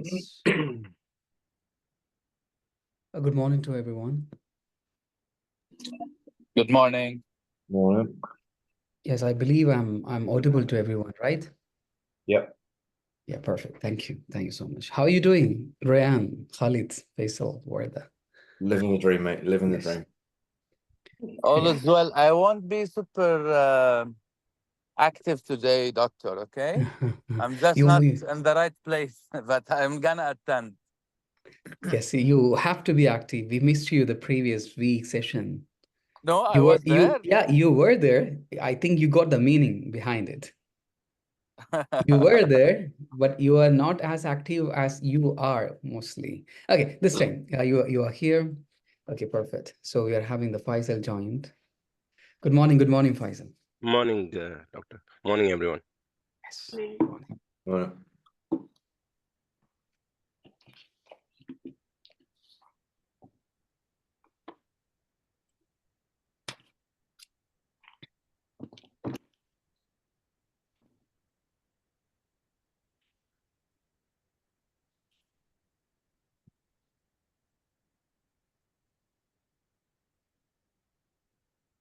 Yes. Good morning to everyone. Good morning. Morning. Yes, I believe I'm audible to everyone, right? Yep. Yeah, perfect. Thank you. Thank you so much. How are you doing, Rayan, Khalid, Faisal, Warda? Living the dream, mate. Living the Yes. dream. All is well. I won't be super active today, doctor, okay? I'm just You, not in the right place, but I'm gonna attend. yes, you have to be active. We missed you the previous week session. No, I was there. Yeah, you were there. I think you got the meaning behind it. You were there, but you are not as active as you are mostly. Okay, this time you are here. Okay, perfect. So we are having the Faisal joined. Good morning, Faisal. Morning, doctor. Morning, everyone. Yes. Good morning. Right.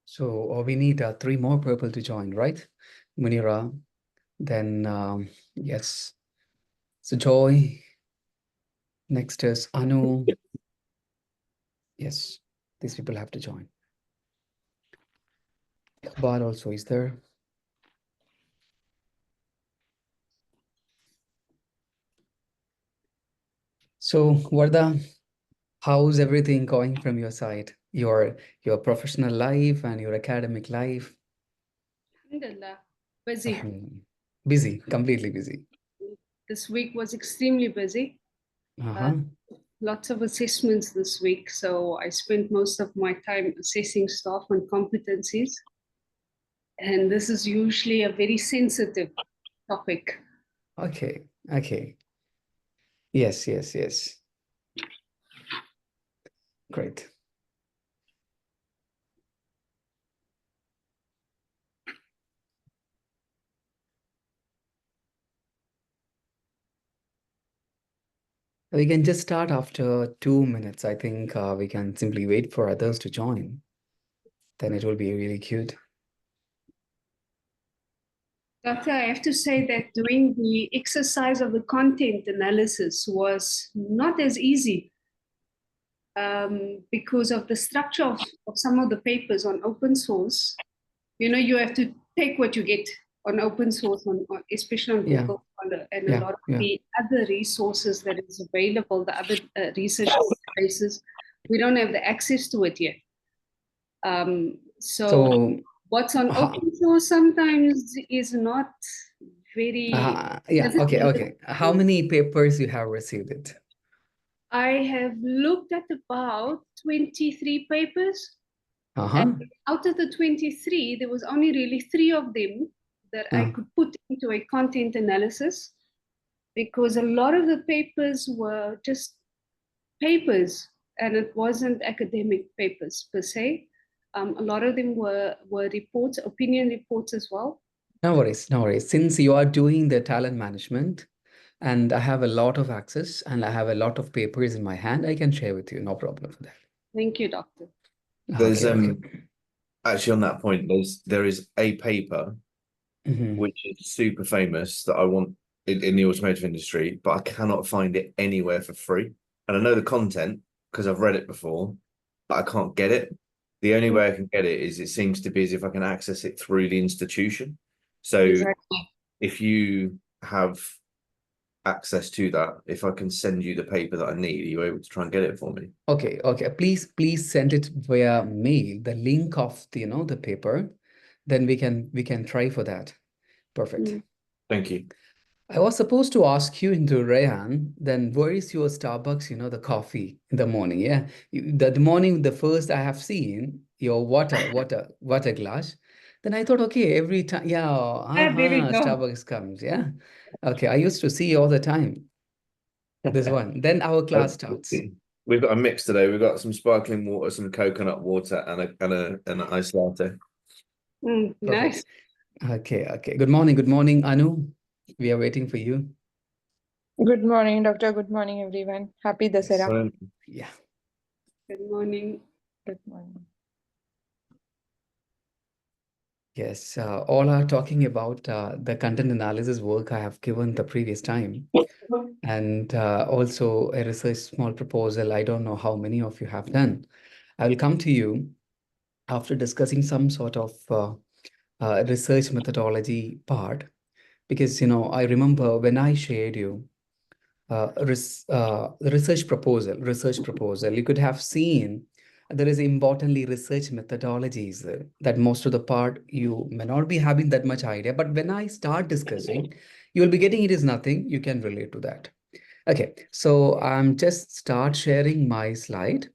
So we need three more people to join, right? Munira, then yes. So Joy, next is Anu. Yes, these people have to join. Iqbal also is there. So Warda, how's everything going from your side? Your professional life and your academic life? Alhamdulillah. Busy. Busy, completely busy. This week was extremely busy. Lots of assessments this week. So I spent most of my time assessing staff on competencies. And this is usually a very sensitive topic. Okay. Yes. Great. We can just start after 2 minutes. I think we can simply wait for others to join. Then it will be really cute. Doctor, I have to say that doing the exercise of the content analysis was not as easy because of the structure of some of the papers on open source. You know, you have to take what you get on open source, especially on Google Scholar, and a lot of the other resources that is available, the other research databases, we don't have the access to it yet. So what's on open source sometimes is not very... Okay. How many papers you have received it? I have looked at about 23 papers. And out of the 23, there was only really 3 of them that I could put into a content analysis, because a lot of the papers were just papers and it wasn't academic papers per se. A lot of them were reports, opinion reports as well. No worries. Since you are doing the talent management and I have a lot of access and I have a lot of papers in my hand, I can share with you. No problem for that. Thank you, doctor. There's actually on that point, there is a paper which is super famous that I want in the automotive industry, but I cannot find it anywhere for free. And I know the content because I've read it before, but I can't get it. The only way I can get it is, it seems to be as if I can access it through the institution. So if you have access to that, if I can send you the paper that I need, are you able to try and get it for me? Okay. Please send it via mail, the link of the the paper. Then we can try for that. Perfect. Thank you. I was supposed to ask you into Rayan, then where is your Starbucks, the coffee in the morning? Yeah. The morning, the first I have seen your water glass. Then I thought, okay, every time, Starbucks comes. Yeah. Okay. I used to see all the time. This one. Then our class starts. We've got a mix today. We've got some sparkling water, some coconut water, and an iced latte. Nice. Okay. Good morning, Anu. We are waiting for you. Good morning, Doctor. Good morning, everyone. Happy Dasara. Yeah. Good morning. Good morning. Yes, all are talking about the content analysis work I have given the previous time, and also a research small proposal. I don't know how many of you have done. I will come to you after discussing some sort of research methodology part, because I remember when I shared you research proposal, you could have seen there is importantly research methodologies that most of the part you may not be having that much idea, but when I start discussing, you will be getting it is nothing, you can relate to that. Okay, so I'm just start sharing my slide,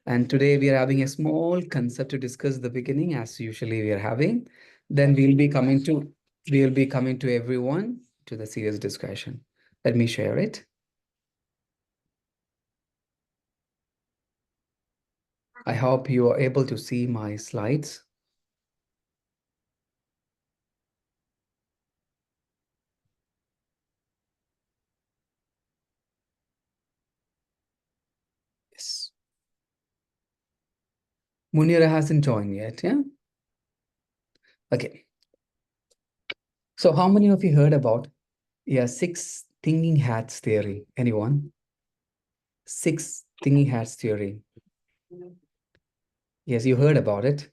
and today we are having a small concept to discuss the beginning as usually we are having. Then we'll be coming to everyone to the serious discussion. Let me share it. I hope you are able to see my slides. Yes. Munira hasn't joined yet, yeah? Okay. So how many of you heard about, six thinking hats theory? Anyone? Six thinking hats theory. Yes, you heard about it.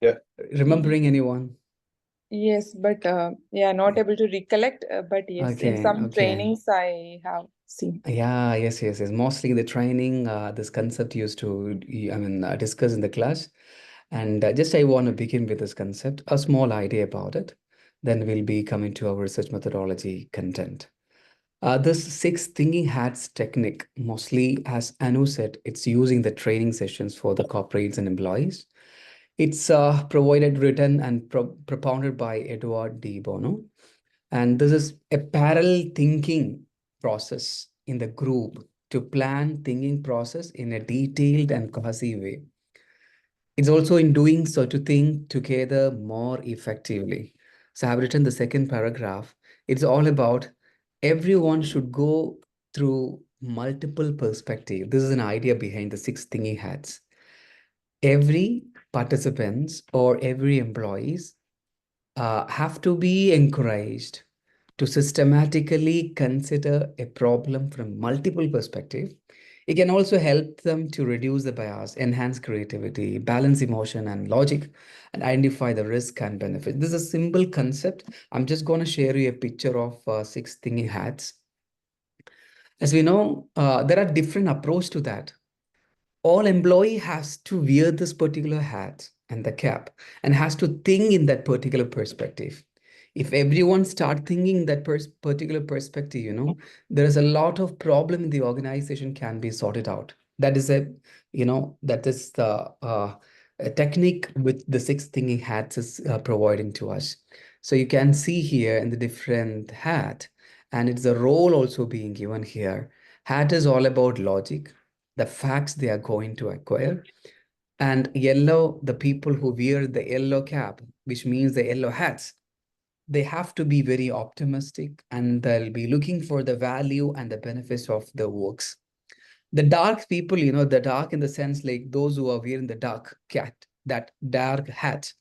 Yeah. Remembering anyone? Yes, but not able to recollect. But yes, in some trainings I have seen. Yeah, yes. Mostly the training, this concept used to, discuss in the class. And just I want to begin with this concept, a small idea about it. Then we'll be coming to our research methodology content. This six thinking hats technique, mostly as Anu said, it's using the training sessions for the corporates and employees. It's provided, written, and propounded by Edward D. Bono. And this is a parallel thinking process in the group to plan thinking process in a detailed and cohesive way. It's also in doing so to think together more effectively. So I've written the second paragraph. It's all about everyone should go through multiple perspectives. This is an idea behind the six thinking hats. Every participants or every employees have to be encouraged to systematically consider a problem from multiple perspectives. It can also help them to reduce the bias, enhance creativity, balance emotion and logic, and identify the risk and benefit. This is a simple concept. I'm just going to share you a picture of six thinking hats. As we know, there are different approach to that. All employee has to wear this particular hat and the cap and has to think in that particular perspective. If everyone start thinking that particular perspective, there is a lot of problem in the organization can be sorted out. That is that is the a technique with the six thinking hats is providing to us. So you can see here in the different hat, and it's a role also being given here. Hat is all about logic, the facts they are going to acquire. And yellow, the people who wear the yellow cap, which means the yellow hats, they have to be very optimistic and they'll be looking for the value and the benefits of the works. The dark people, the dark in the sense like those who are wearing the dark cat, that dark hat,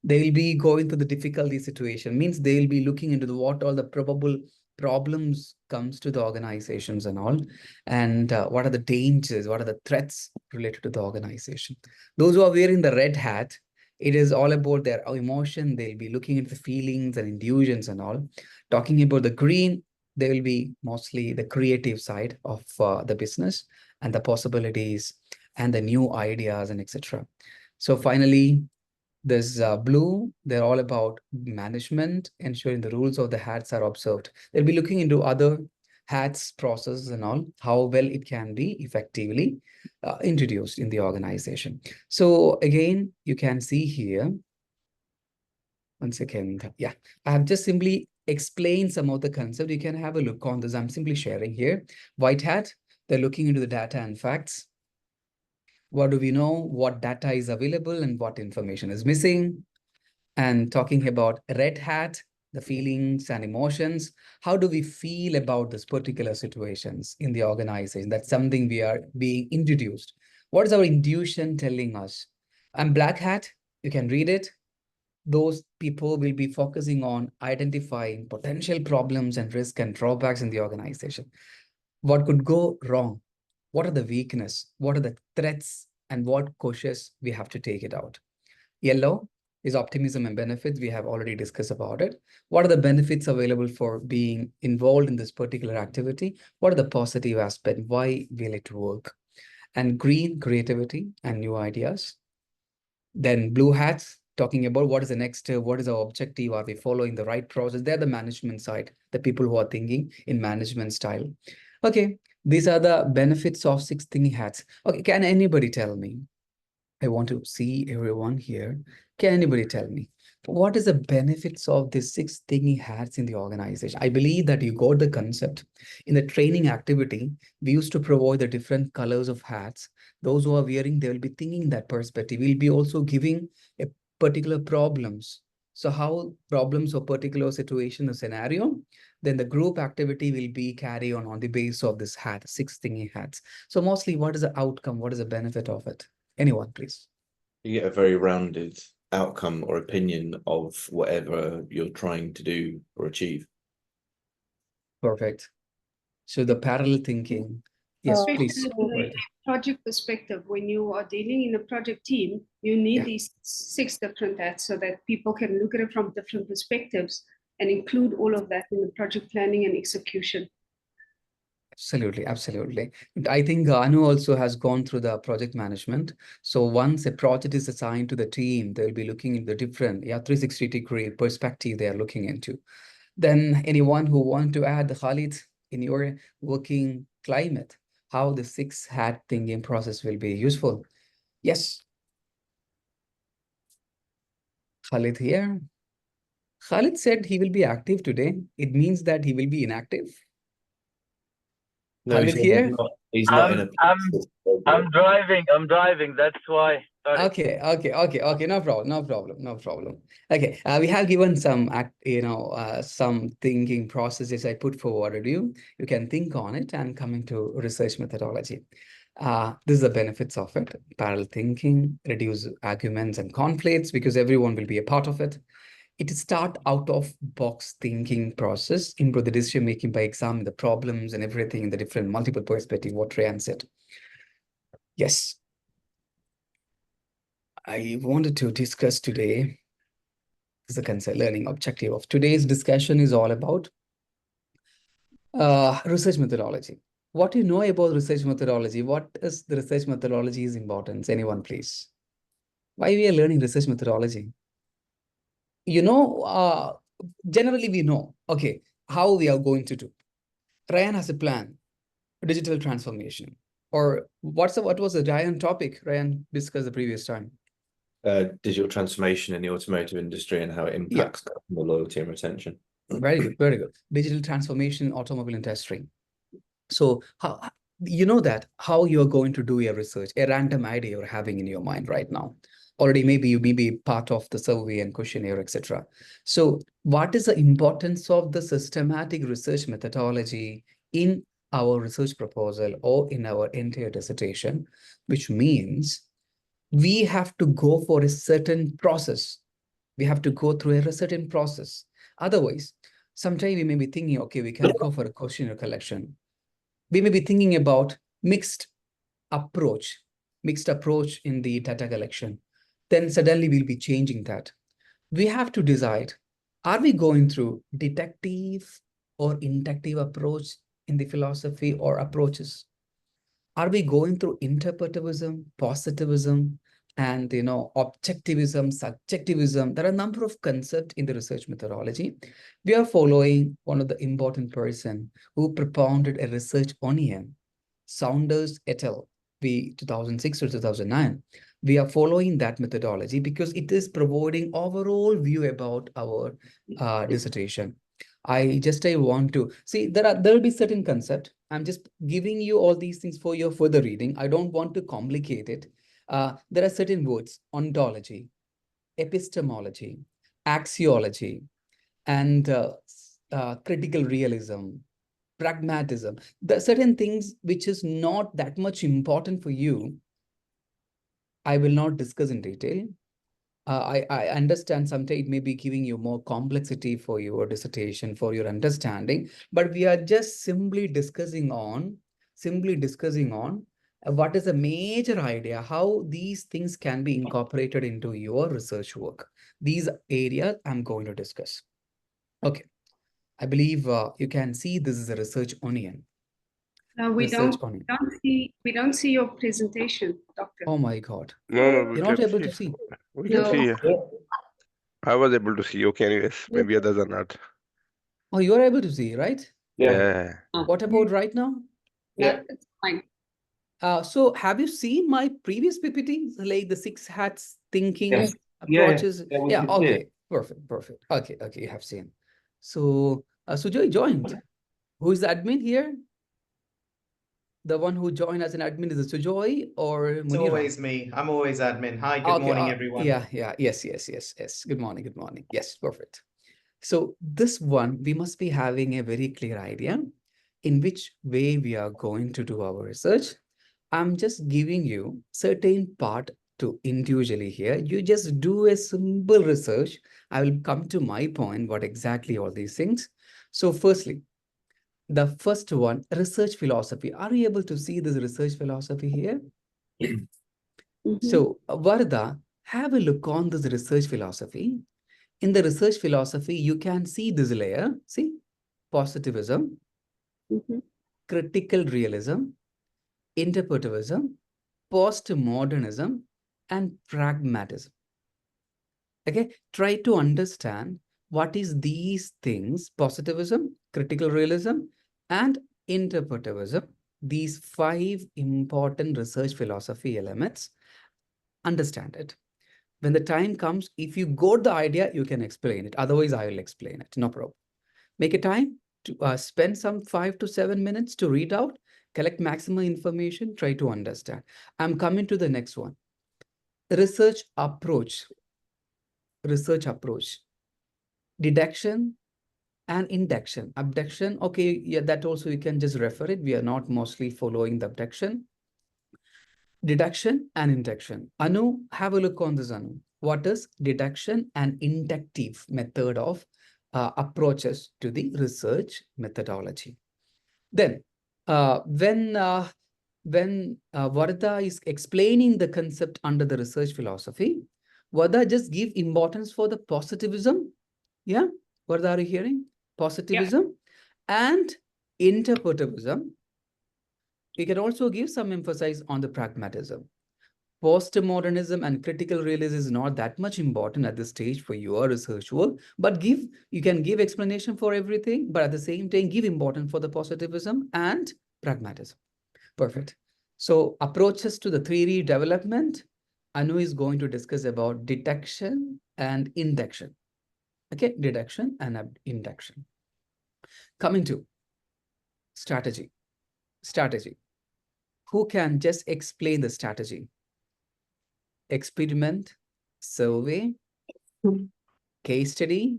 they'll be going through the difficulty situation, means they'll be looking into what all the probable problems comes to the organizations and all, and what are the dangers, what are the threats related to the organization. Those who are wearing the red hat, it is all about their emotion. They'll be looking into the feelings and intuitions and all. Talking about the green, they will be mostly the creative side of the business and the possibilities and the new ideas and etc. So finally, there's blue, they're all about management, ensuring the rules of the hats are observed. They'll be looking into other hats processes and all, how well it can be effectively introduced in the organization. So again, you can see here, one second. Yeah, I have just simply explained some of the concept. You can have a look on this. I'm simply sharing here. White hat, they're looking into the data and facts. What do we know? What data is available and what information is missing? And talking about red hat, the feelings and emotions. How do we feel about this particular situations in the organization? That's something we are being introduced. What is our intuition telling us? I'm black hat. You can read it. Those people will be focusing on identifying potential problems and risk and drawbacks in the organization. What could go wrong? What are the weakness? What are the threats? And what courses we have to take it out? Yellow is optimism and benefits. We have already discussed about it. What are the benefits available for being involved in this particular activity? What are the positive aspects? Why will it work? And green, creativity and new ideas. Then blue hats, talking about what is the next step, what is our objective, are we following the right process? They're the management side, the people who are thinking in management style. Okay, these are the benefits of 6 thinking hats. Okay, can anybody tell me? I want to see everyone here. Can anybody tell me what is the benefits of these 6 thinking hats in the organization? I believe that you got the concept. In the training activity, we used to provide the different colors of hats. Those who are wearing, they will be thinking that perspective. We'll be also giving a particular problems. So how problems or particular situation or scenario, then the group activity will be carry on the base of this hat, 6 thinking hats. So mostly what is the outcome? What is the benefit of it? Anyone, please. You get a very rounded outcome or opinion of whatever you're trying to do or achieve. Perfect. So the parallel thinking. Yes, please. Especially from a project perspective, when you are dealing in a project team, you need these 6 different hats so that people can look at it from different perspectives and include all of that in the project planning and execution. Absolutely, absolutely. I think Anu also has gone through the project management. So once a project is assigned to the team, they'll be looking at the different 360-degree perspective they are looking into. Then anyone who want to add, Khalid, in your working climate, how the 6 hat thinking process will be useful? Yes. Khalid here. Khalid said he will be active today. It means that he will be inactive. No, Khalid here. He's not in a. I'm driving. That's why. Sorry. Okay. No problem. Okay, we have given some some thinking processes I put forward to you. You can think on it and coming to research methodology. This is the benefits of it. Parallel thinking, reduce arguments and conflicts because everyone will be a part of it. It start out of box thinking process, improve the decision making by examining the problems and everything in the different multiple perspective, what Rayan said. Yes. I wanted to discuss today the concept learning objective of today's discussion is all about research methodology. What do you know about research methodology? What is the research methodology's importance? Anyone, please? Why we are learning research methodology? Generally we know, okay, how we are going to do. Ryan has a plan, digital transformation. Or what was the Ryan topic Ryan discussed the previous time? Digital transformation in the automotive industry and how it impacts customer loyalty and retention. Very good. Digital transformation, automobile industry. So how how you're going to do your research, a random idea you're having in your mind right now. Already maybe you may be part of the survey and questionnaire, etc. So what is the importance of the systematic research methodology in our research proposal or in our entire dissertation, which means we have to go for a certain process. We have to go through a certain process. Otherwise, sometimes we may be thinking, okay, we can go for a questionnaire collection. We may be thinking about mixed approach in the data collection. Then suddenly we'll be changing that. We have to decide, are we going through detective or inductive approach in the philosophy or approaches? Are we going through interpretivism, positivism, and objectivism, subjectivism? There are a number of concepts in the research methodology. We are following one of the important person who propounded a research onion, Saunders et al. 2006 or 2009. We are following that methodology because it is providing overall view about our dissertation. I want to see there will be certain concept. I'm just giving you all these things for your further reading. I don't want to complicate it. There are certain words: ontology, epistemology, axiology, and critical realism, pragmatism, the certain things which is not that much important for you, I will not discuss in detail. I understand sometimes it may be giving you more complexity for your dissertation, for your understanding, but we are just simply discussing on what is a major idea, how these things can be incorporated into your research work. These areas I'm going to discuss. Okay, I believe you can see this is a research onion. We don't see your presentation, Doctor. Oh my God. No, You're not able to see. We can see. I was able to see. Okay, anyways, maybe others are not. Oh, you're able to see, right? Yeah. What about right now? Yeah, it's fine. So have you seen my previous PPT, like the 6 hats thinking approaches? Yeah, okay, perfect. Okay, you have seen. So Sujoy joined. Who is the admin here? The one who joined as an admin is it Sujoy or Munira? It's always me. I'm always admin. Hi, good morning, everyone. Yes. Good morning. Yes, perfect. So this one, we must be having a very clear idea in which way we are going to do our research. I'm just giving you certain part to individually here. You just do a simple research. I will come to my point, what exactly all these things. So firstly, the first one, research philosophy. Are you able to see this research philosophy here? So Varda, have a look on this research philosophy. In the research philosophy, you can see this layer. See, positivism, critical realism, interpretivism, postmodernism, and pragmatism. Okay, try to understand what is these things: positivism, critical realism, and interpretivism. These 5 important research philosophy elements. Understand it. When the time comes, if you got the idea, you can explain it. Otherwise, I will explain it. No problem. Make a time to spend some 5 to 7 minutes to read out, collect maximum information, try to understand. I'm coming to the next one. Research approach. Deduction and induction. Abduction, okay, yeah, that also you can just refer it. We are not mostly following the abduction. Deduction and induction. Anu, have a look on this, Anu. What is deduction and inductive method of approaches to the research methodology? Then, when Varda is explaining the concept under the research philosophy, Varda just give importance for the positivism. Yeah, Varda, are you hearing? Positivism and interpretivism. We can also give some emphasis on the pragmatism. Postmodernism and critical realism is not that much important at this stage for your research work, but you can give explanation for everything, but at the same time, give importance for the positivism and pragmatism. Perfect. So approaches to the theory development, Anu is going to discuss about detection and induction. Okay, deduction and induction. Coming to strategy. Who can just explain the strategy? Experiment, survey, case study,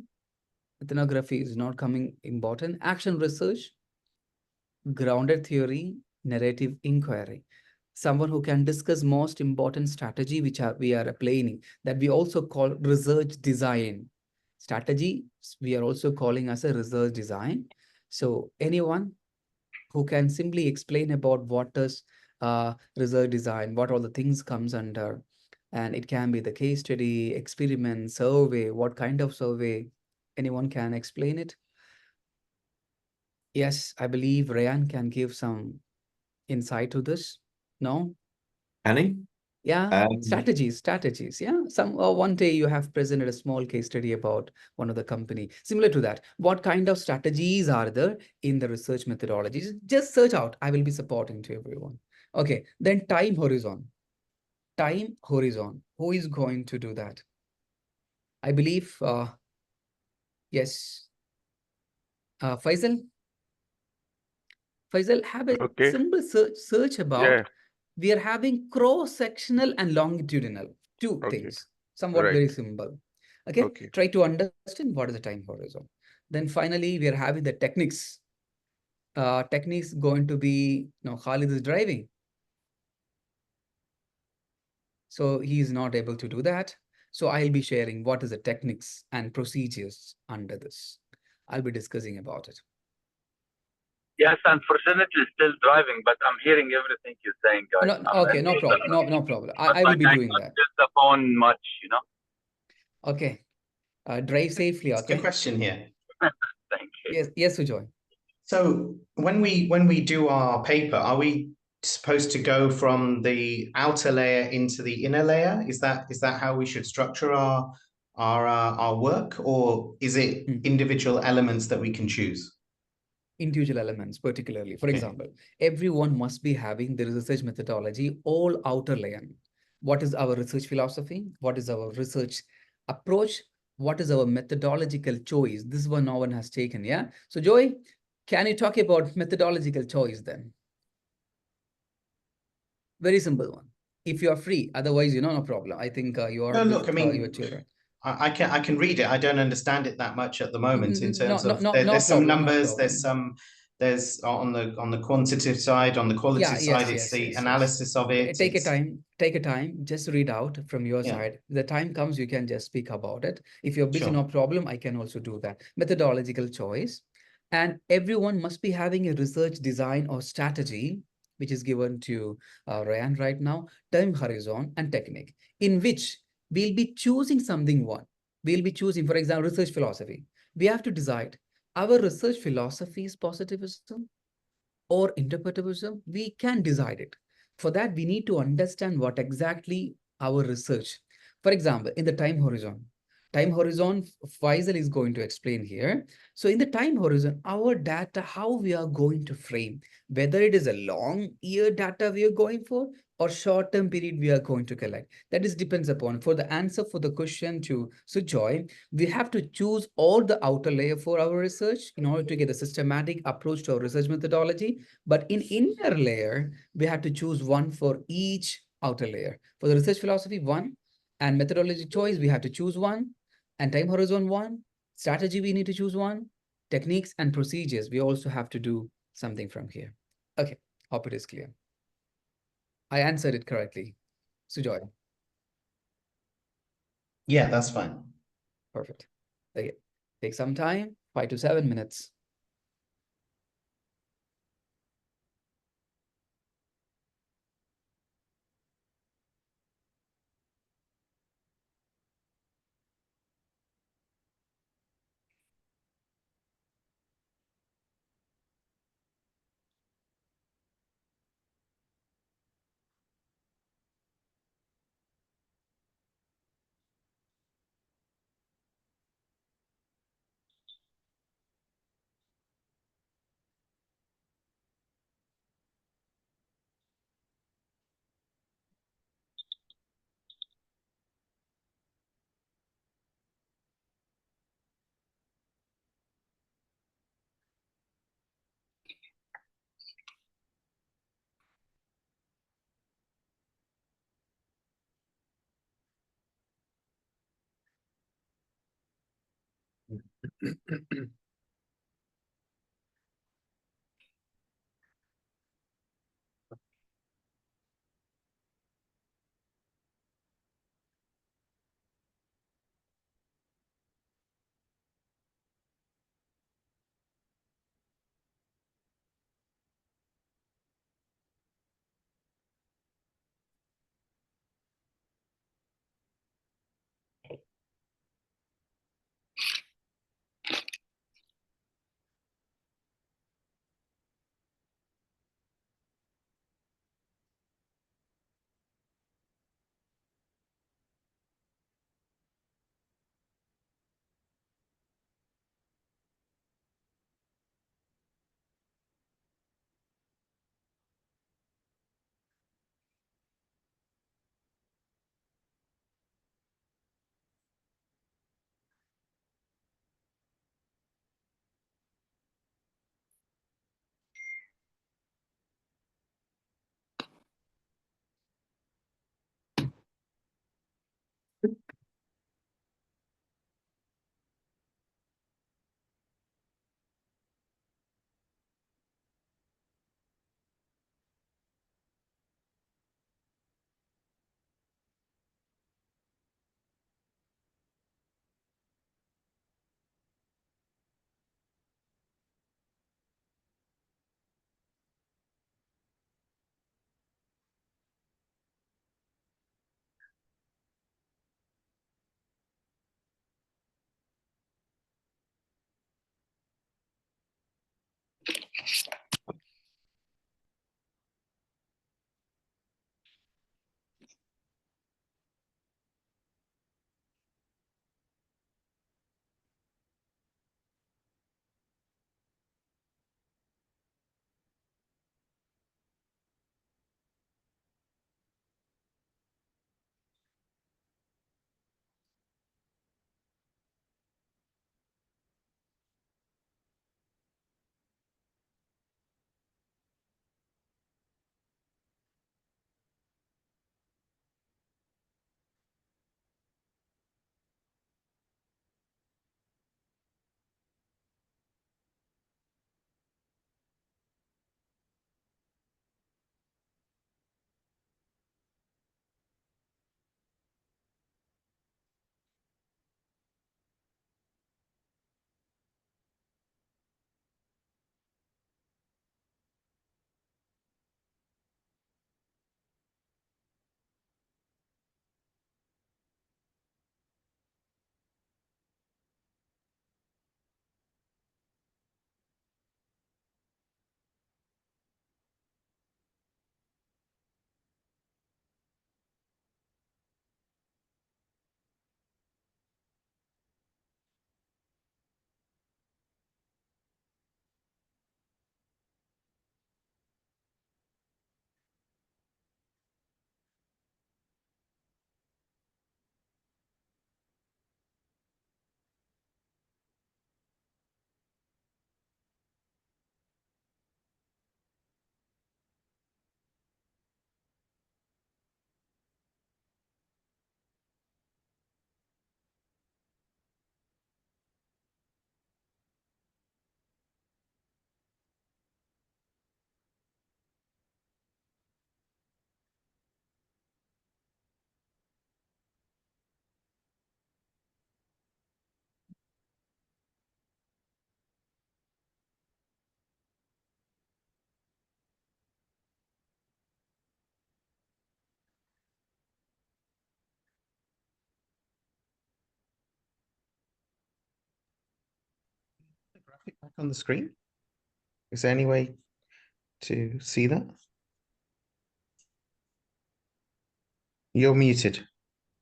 ethnography is not coming important, action research, grounded theory, narrative inquiry. Someone who can discuss most important strategy which we are applying, that we also call research design. Strategy, we are also calling as a research design. So anyone who can simply explain about what is research design, what all the things comes under, and it can be the case study, experiment, survey, what kind of survey, anyone can explain it? Yes, I believe Rayan can give some insight to this. No? Annie? Yeah, strategies. Yeah, one day you have presented a small case study about one of the company. Similar to that, what kind of strategies are there in the research methodologies? Just search out. I will be supporting to everyone. Okay, then time horizon. Who is going to do that? I believe, yes, Faisal. Faisal, have a simple search about. We are having cross-sectional and longitudinal, 2 things, somewhat very simple. Okay, try to understand what is the time horizon. Then finally, we are having the techniques. Techniques going to be, Khalid is driving. So he is not able to do that. So I'll be sharing what is the techniques and procedures under this. I'll be discussing about it. Yes, unfortunately, still driving, but I'm hearing everything you're saying, guys. No, okay, no problem. No problem. I will be doing that. Use the phone much, Okay. Drive safely, okay? Just a question here. Thank you. Yes, Sujoy. So when we do our paper, are we supposed to go from the outer layer into the inner layer? Is that how we should structure our work, or is it individual elements that we can choose? Individual elements, particularly. For example, everyone must be having the research methodology, all outer layer. What is our research philosophy? What is our research approach? What is our methodological choice? This one no one has taken, yeah? So Joy, can you talk about methodological choice then? Very simple one. If you are free, otherwise, no problem. I think you are look, I mean, your children. I can read it. I don't understand it that much at the moment in terms of there's some numbers, there's on the quantitative side, on the quality side, it's the analysis of it. Take a time, just read out from your side. The time comes, you can just speak about it. If you're busy, no problem, I can also do that. Methodological choice. And everyone must be having a research design or strategy, which is given to Ryan right now, time horizon and technique, in which we'll be choosing something one. We'll be choosing, for example, research philosophy. We have to decide our research philosophy is positivism or interpretivism. We can decide it. For that, we need to understand what exactly our research. For example, in the time horizon, Faisal is going to explain here. So in the time horizon, our data, how we are going to frame, whether it is a long year data we are going for or short-term period we are going to collect. That is depends upon. For the answer for the question to Sujoy, we have to choose all the outer layer for our research in order to get a systematic approach to our research methodology. But in inner layer, we have to choose one for each outer layer. For the research philosophy, one, and methodology choice, we have to choose one, and time horizon one, strategy, we need to choose one, techniques and procedures, we also have to do something from here. Okay, hope it is clear. I answered it correctly. Sujoy. Yeah, that's fine. Perfect. Okay, take some time, 5 to 7 minutes. graphic back on the screen? Is there any way to see that? You're muted.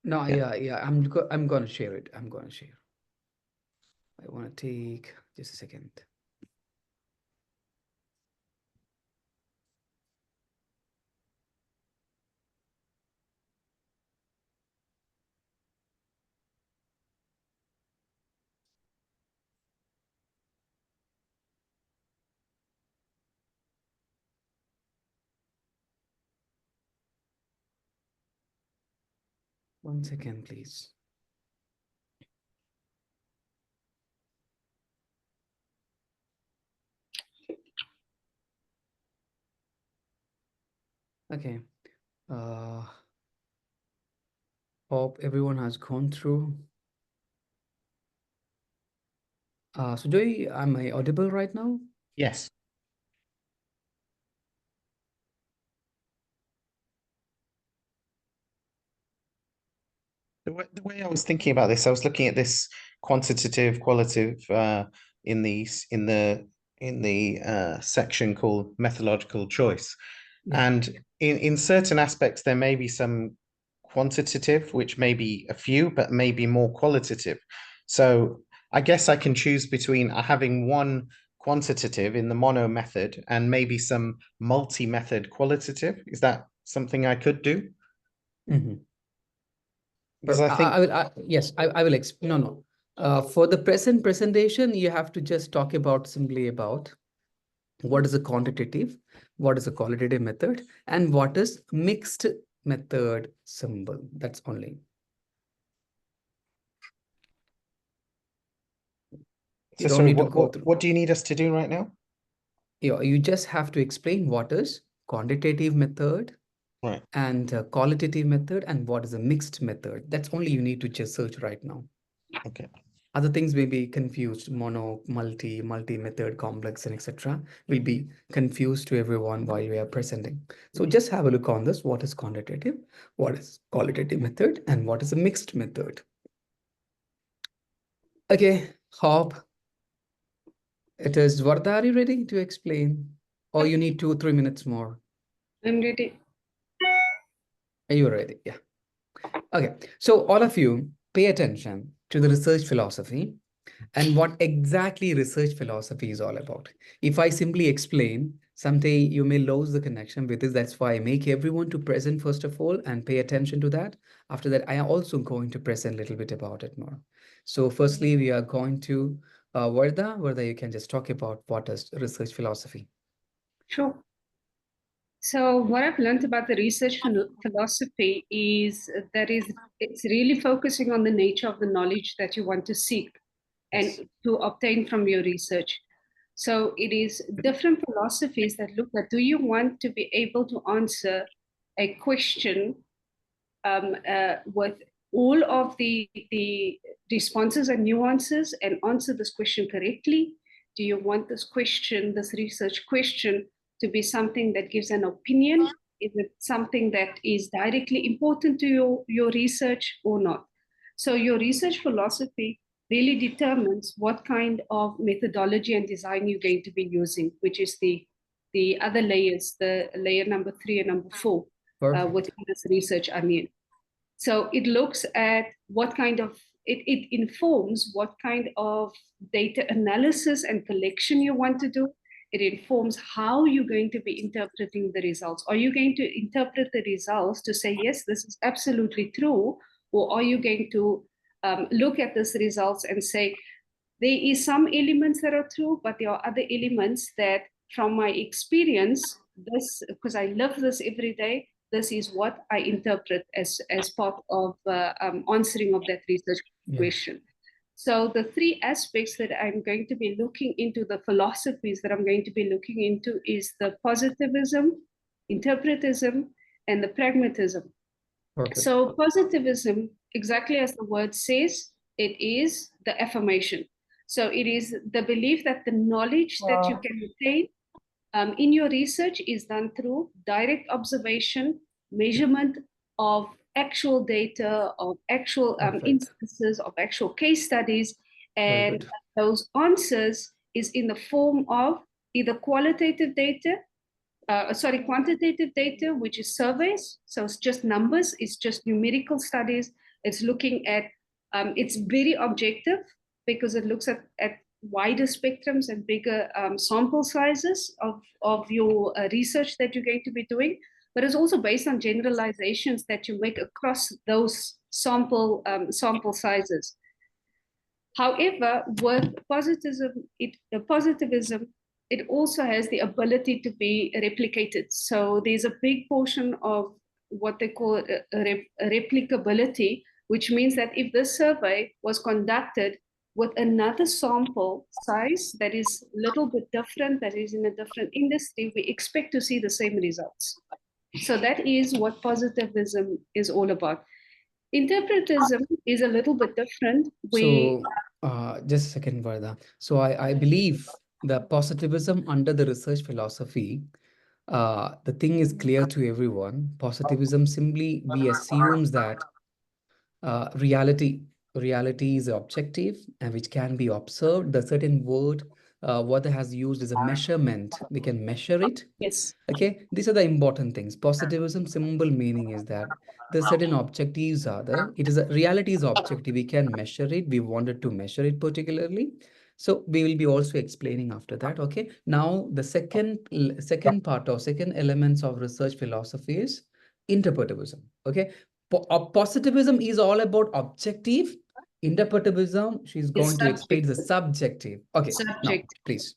No, yeah. I'm gonna share it. I'm gonna share. I want to take just a second. One second, please. Okay. Hope everyone has gone through. So Joy, am I audible right now? Yes. The way I was thinking about this, I was looking at this quantitative, qualitative in the section called methodological choice. Yeah. And in certain aspects, there may be some quantitative, which may be a few, but maybe more qualitative. So I guess I can choose between having one quantitative in the mono method and maybe some multi-method qualitative. Is that something I could do? Mm-hmm. Because I think I will explain. No. For the present presentation, you have to just talk simply about what is a quantitative, what is a qualitative method, and what is mixed method symbol. That's only. So sorry, what do you need us to do right now? You just have to explain what is quantitative method, right, and qualitative method, and what is a mixed method. That's only you need to just search right now. Okay. Other things may be confused, mono, multi-method, complex, and etc. will be confused to everyone while we are presenting. So just have a look on this. What is quantitative? What is qualitative method? And what is a mixed method? Okay, Hop. It is Vardha, are you ready to explain? Or you need 2 or 3 minutes more? I'm ready. Are you ready? Yeah. Okay. So all of you pay attention to the research philosophy and what exactly research philosophy is all about. If I simply explain, someday you may lose the connection with this. That's why I make everyone to present first of all and pay attention to that. After that, I am also going to present a little bit about it more. So firstly, we are going to Vardha, you can just talk about what is research philosophy. Sure. So what I've learned about the research philosophy is that it's really focusing on the nature of the knowledge that you want to seek and to obtain from your research. So it is different philosophies that look at, do you want to be able to answer a question with all of the responses and nuances and answer this question correctly? Do you want this research question, to be something that gives an opinion? Is it something that is directly important to your research or not? So your research philosophy really determines what kind of methodology and design you're going to be using, which is the other layers, the layer number 3 and number 4 within this research onion. So it looks at it informs what kind of data analysis and collection you want to do. It informs how you're going to be interpreting the results. Are you going to interpret the results to say, yes, this is absolutely true? Or are you going to look at these results and say, there is some elements that are true, but there are other elements that, from my experience, because I live this every day, this is what I interpret as part of answering of that research question. So the 3 aspects that I'm going to be looking into, the philosophies that I'm going to be looking into, is the positivism, interpretism, and the pragmatism. Perfect. So positivism, exactly as the word says, it is the affirmation. So it is the belief that the knowledge that you can obtain in your research is done through direct observation, measurement of actual data, of actual instances, of actual case studies, and those answers is in the form of either quantitative data, which is surveys. So it's just numbers, it's just numerical studies. It's looking at, it's very objective because it looks at wider spectrums and bigger sample sizes of your research that you're going to be doing. But it's also based on generalizations that you make across those sample sizes. However, with positivism, it also has the ability to be replicated. So there's a big portion of what they call replicability, which means that if this survey was conducted with another sample size that is a little bit different, that is in a different industry, we expect to see the same results. So that is what positivism is all about. Interpretism is a little bit different. So just a second, Varda. So I believe the positivism under the research philosophy, the thing is clear to everyone. Positivism simply we assumes that reality is objective and which can be observed. The certain word what has used is a measurement. We can measure it. Yes. Okay, these are the important things. Positivism simple meaning is that the certain objectives are there. It is a reality is objective. We can measure it. We wanted to measure it particularly. So we will be also explaining after that. Okay. Now the second part or second elements of research philosophy is interpretivism. Okay. Positivism is all about objective. Interpretivism, she's going to explain the subjective. Okay. Now, please.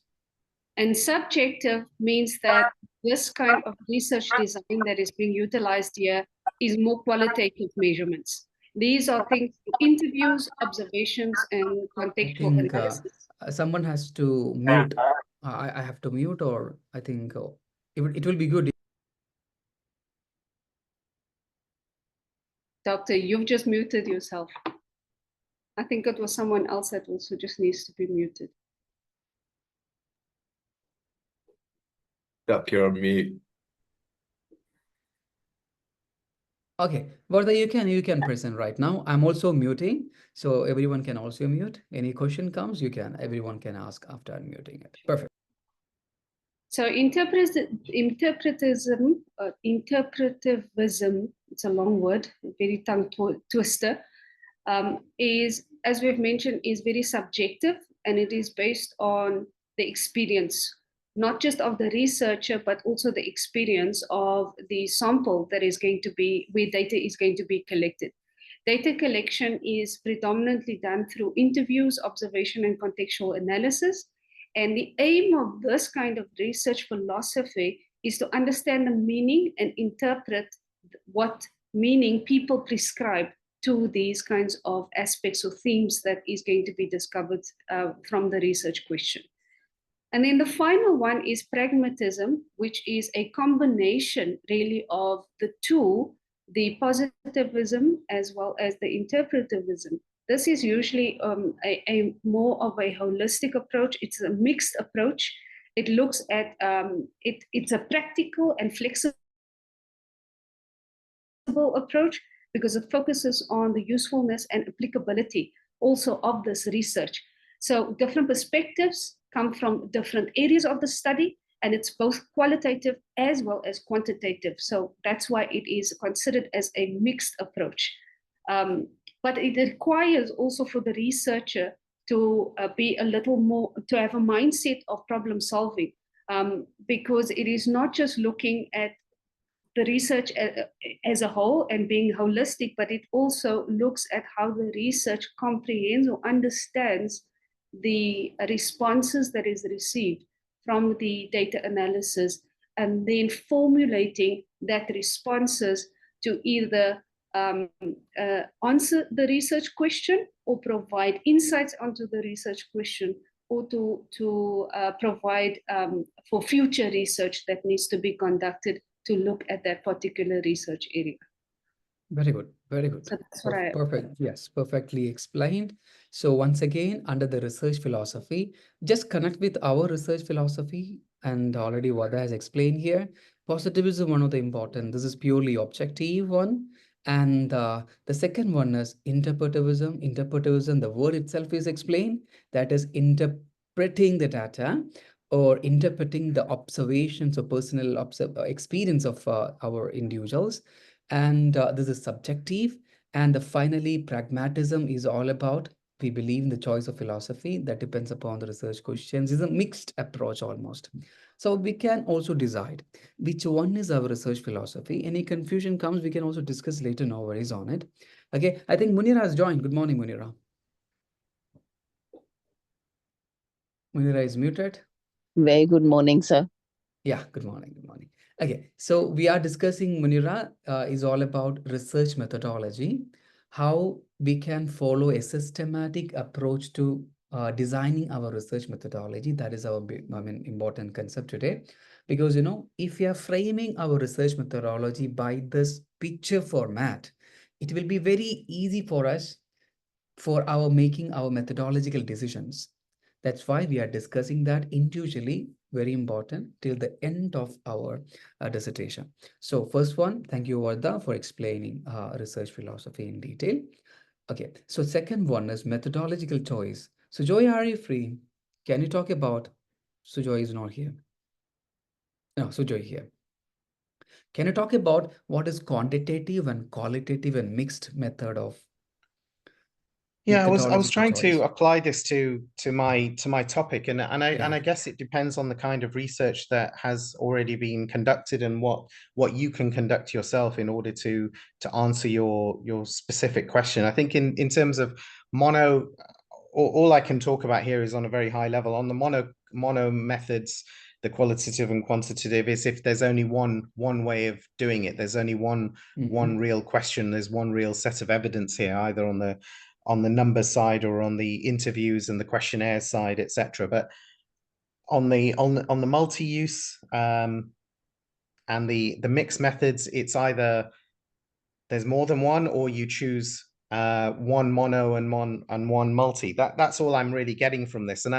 And subjective means that this kind of research design that is being utilized here is more qualitative measurements. These are things, interviews, observations, and contextual analysis. Someone has to mute. I have to mute, or I think it will be good. Doctor, you've just muted yourself. I think it was someone else that also just needs to be muted. Duck, you're on mute. Okay, Varda, you can present right now. I'm also muting, so everyone can also mute. Any question comes, everyone can ask after unmuting it. Perfect. So interpretivism, it's a long word, very tongue twister, is, as we've mentioned, is very subjective, and it is based on the experience, not just of the researcher, but also the experience of the sample that is going to be, where data is going to be collected. Data collection is predominantly done through interviews, observation, and contextual analysis. And the aim of this kind of research philosophy is to understand the meaning and interpret what meaning people prescribe to these kinds of aspects or themes that is going to be discovered from the research question. And then the final one is pragmatism, which is a combination really of the two, the positivism as well as the interpretivism. This is usually a more of a holistic approach. It's a mixed approach. It looks at, it's a practical and flexible approach because it focuses on the usefulness and applicability also of this research. So different perspectives come from different areas of the study, and it's both qualitative as well as quantitative. So that's why it is considered as a mixed approach. But it requires also for the researcher to be a little more, to have a mindset of problem solving, because it is not just looking at the research as a whole and being holistic, but it also looks at how the research comprehends or understands the responses that is received from the data analysis, and then formulating that responses to either answer the research question or provide insights onto the research question, or to provide for future research that needs to be conducted to look at that particular research area. Very good, very good. So that's what Perfect. Yes, perfectly explained. So once again, under the research philosophy, just connect with our research philosophy, and already Vada has explained here. Positivism, one of the important. This is purely objective one. And the second one is interpretivism. Interpretivism, the word itself is explained. That is interpretive interpreting the data or interpreting the observations or personal experience of our individuals. And this is subjective. And finally, pragmatism is all about, we believe in the choice of philosophy that depends upon the research questions. It's a mixed approach almost. So we can also decide which one is our research philosophy. Any confusion comes, we can also discuss later, no worries on it. Okay, I think Munira has joined. Good morning, Munira. Munira is muted. Very good morning, sir. Yeah, good morning. Good morning. Okay, so we are discussing, Munira, is all about research methodology, how we can follow a systematic approach to designing our research methodology. That is our big, important concept today. Because, if we are framing our research methodology by this picture format, it will be very easy for us for our making our methodological decisions. That's why we are discussing that individually, very important, till the end of our dissertation. So first one, thank you, Vardha, for explaining research philosophy in detail. Okay, so second one is methodological choice. So Joy, are you free? Can you talk about, so Joy is not here. No, so Joy here. Can you talk about what is quantitative and qualitative and mixed method of Yeah, I was trying to apply this to my topic, and I guess it depends on the kind of research that has already been conducted and what you can conduct yourself in order to answer your specific question. I think in terms of mono, all I can talk about here is on a very high level. On the mono methods, the qualitative and quantitative, is if there's only one way of doing it. There's only one real question. There's one real set of evidence here, either on the number side or on the interviews and the questionnaire side, etc. But on the multi-use and the mixed methods, it's either there's more than one, or you choose one mono and one multi. That's all I'm really getting from this. And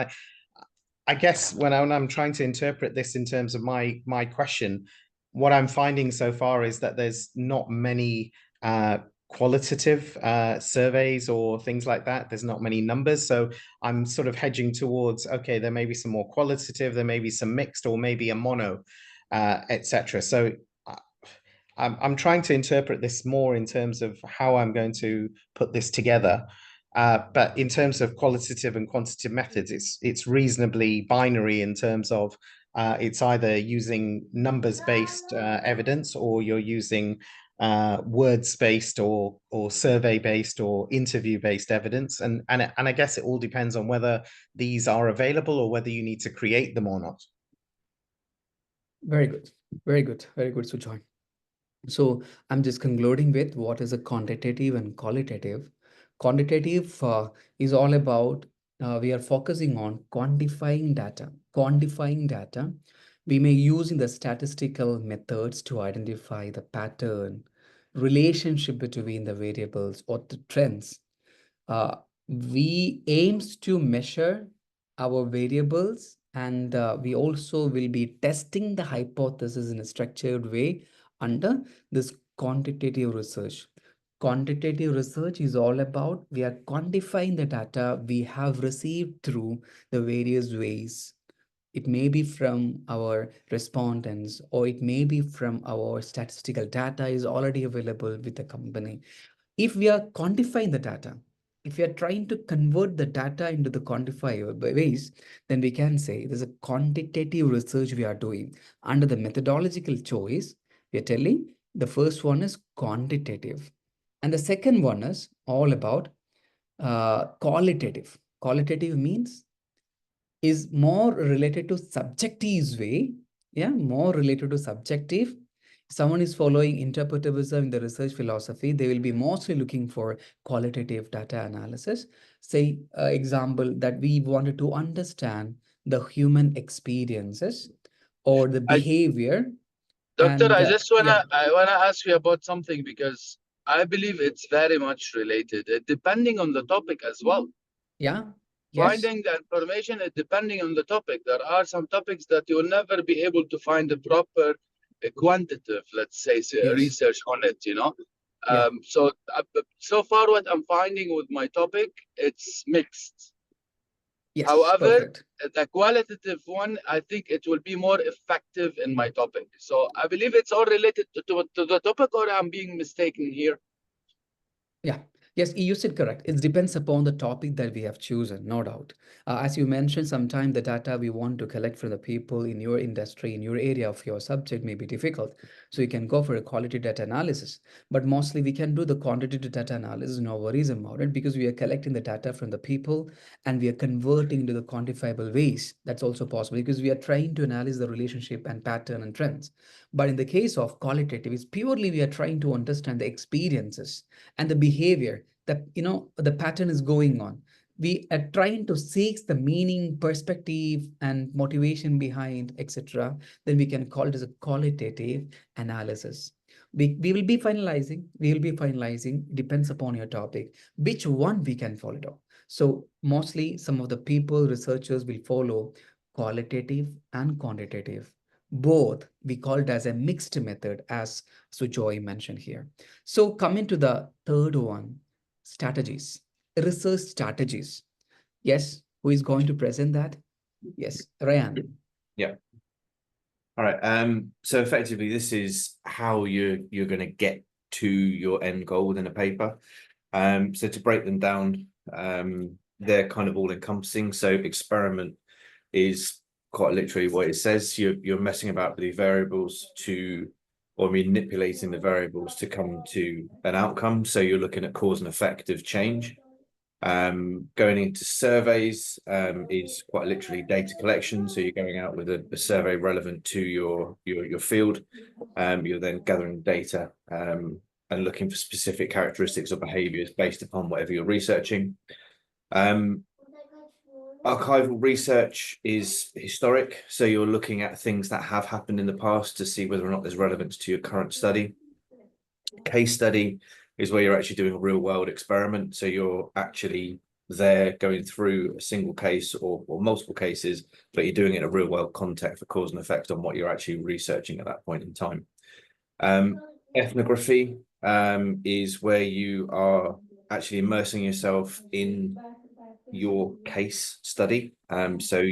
I guess when I'm trying to interpret this in terms of my question, what I'm finding so far is that there's not many qualitative surveys or things like that. There's not many numbers. So I'm sort of hedging towards, okay, there may be some more qualitative, there may be some mixed, or maybe a mono, etc. So I'm trying to interpret this more in terms of how I'm going to put this together. But in terms of qualitative and quantitative methods, it's reasonably binary in terms of it's either using numbers-based evidence, or you're using words-based or survey-based or interview-based evidence. And I guess it all depends on whether these are available or whether you need to create them or not. Very good. Very good. Very good, Sujoy. So I'm just concluding with what is a quantitative and qualitative. Quantitative is all about, we are focusing on quantifying data. Quantifying data, we may use in the statistical methods to identify the pattern, relationship between the variables or the trends. We aims to measure our variables, and we also will be testing the hypothesis in a structured way under this quantitative research. Quantitative research is all about, we are quantifying the data we have received through the various ways. It may be from our respondents, or it may be from our statistical data is already available with the company. If we are quantifying the data, if we are trying to convert the data into the quantifiable ways, then we can say there's a quantitative research we are doing. Under the methodological choice, we are telling the first one is quantitative. And the second one is all about qualitative. Qualitative means is more related to subjective way. Yeah, more related to subjective. Someone is following interpretivism in the research philosophy, they will be mostly looking for qualitative data analysis. Say, example, that we wanted to understand the human experiences or the behavior. Doctor, I just wanna ask you about something, because I believe it's very much related, depending on the topic as well. Yeah. Yes. Finding the information is depending on the topic. There are some topics that you will never be able to find a proper quantitative, let's say, research on it, so far what I'm finding with my topic, it's mixed. Yes, However, perfect. the qualitative one, I think it will be more effective in my topic. So I believe it's all related to the topic, or I'm being mistaken here. Yeah. Yes, you said correct. It depends upon the topic that we have chosen, no doubt. As you mentioned, sometimes the data we want to collect from the people in your industry, in your area of your subject may be difficult. So you can go for a quality data analysis. But mostly we can do the quantitative data analysis, no worries about it, because we are collecting the data from the people and we are converting into the quantifiable ways. That's also possible because we are trying to analyze the relationship and pattern and trends. But in the case of qualitative, it's purely we are trying to understand the experiences and the behavior that the pattern is going on. We are trying to seek the meaning, perspective, and motivation behind, etc. Then we can call it as a qualitative analysis. We will be finalizing, depends upon your topic, which one we can follow up. So mostly some of the people, researchers will follow qualitative and quantitative. Both we call it as a mixed method, as Sujoy mentioned here. So coming to the third one, strategies, research strategies. Yes, who is going to present that? Yes, Ryan. Yeah. All right. So effectively, this is how you're going to get to your end goal within a paper. So to break them down, they're kind of all encompassing. So experiment is quite literally what it says. You're messing about with the variables or manipulating the variables to come to an outcome. So you're looking at cause and effect of change. Going into surveys is quite literally data collection. So you're going out with a survey relevant to your field. You're then gathering data and looking for specific characteristics or behaviors based upon whatever you're researching. Archival research is historic. So you're looking at things that have happened in the past to see whether or not there's relevance to your current study. Case study is where you're actually doing a real world experiment. So you're actually there going through a single case or multiple cases, but you're doing it in a real world context for cause and effect on what you're actually researching at that point in time. Ethnography is where you are actually immersing yourself in your case study. So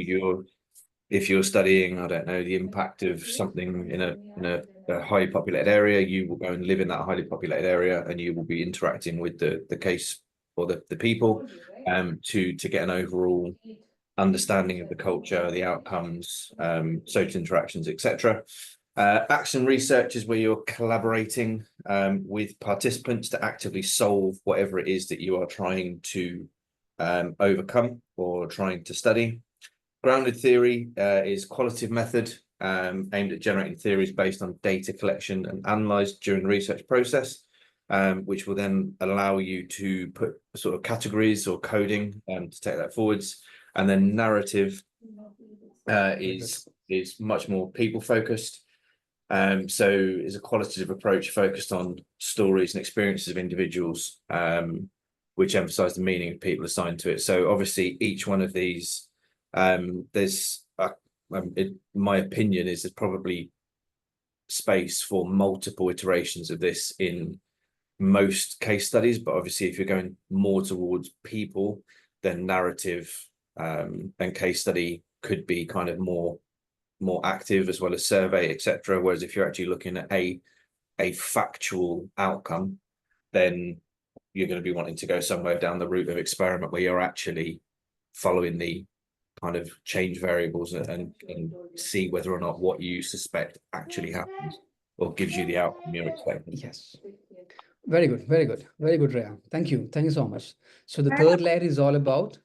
if you're studying, I don't know, the impact of something in a highly populated area, you will go and live in that highly populated area, and you will be interacting with the case or the people to get an overall understanding of the culture, the outcomes, social interactions, etc. Action research is where you're collaborating with participants to actively solve whatever it is that you are trying to overcome or trying to study. Grounded theory is qualitative method aimed at generating theories based on data collection and analyzed during the research process, which will then allow you to put sort of categories or coding to take that forwards. And then narrative is much more people focused. So is a qualitative approach focused on stories and experiences of individuals, which emphasize the meaning of people assigned to it. So obviously each one of these, there's my opinion is there's probably space for multiple iterations of this in most case studies, but obviously if you're going more towards people, then narrative and case study could be kind of more active, as well as survey, etc. Whereas if you're actually looking at a factual outcome, then you're going to be wanting to go somewhere down the route of experiment where you're actually following the kind of change variables and see whether or not what you suspect actually happens or gives you the outcome you're expecting. Yes. Very good, very good, very good, Rhea. Thank you so much. So the third layer is all about.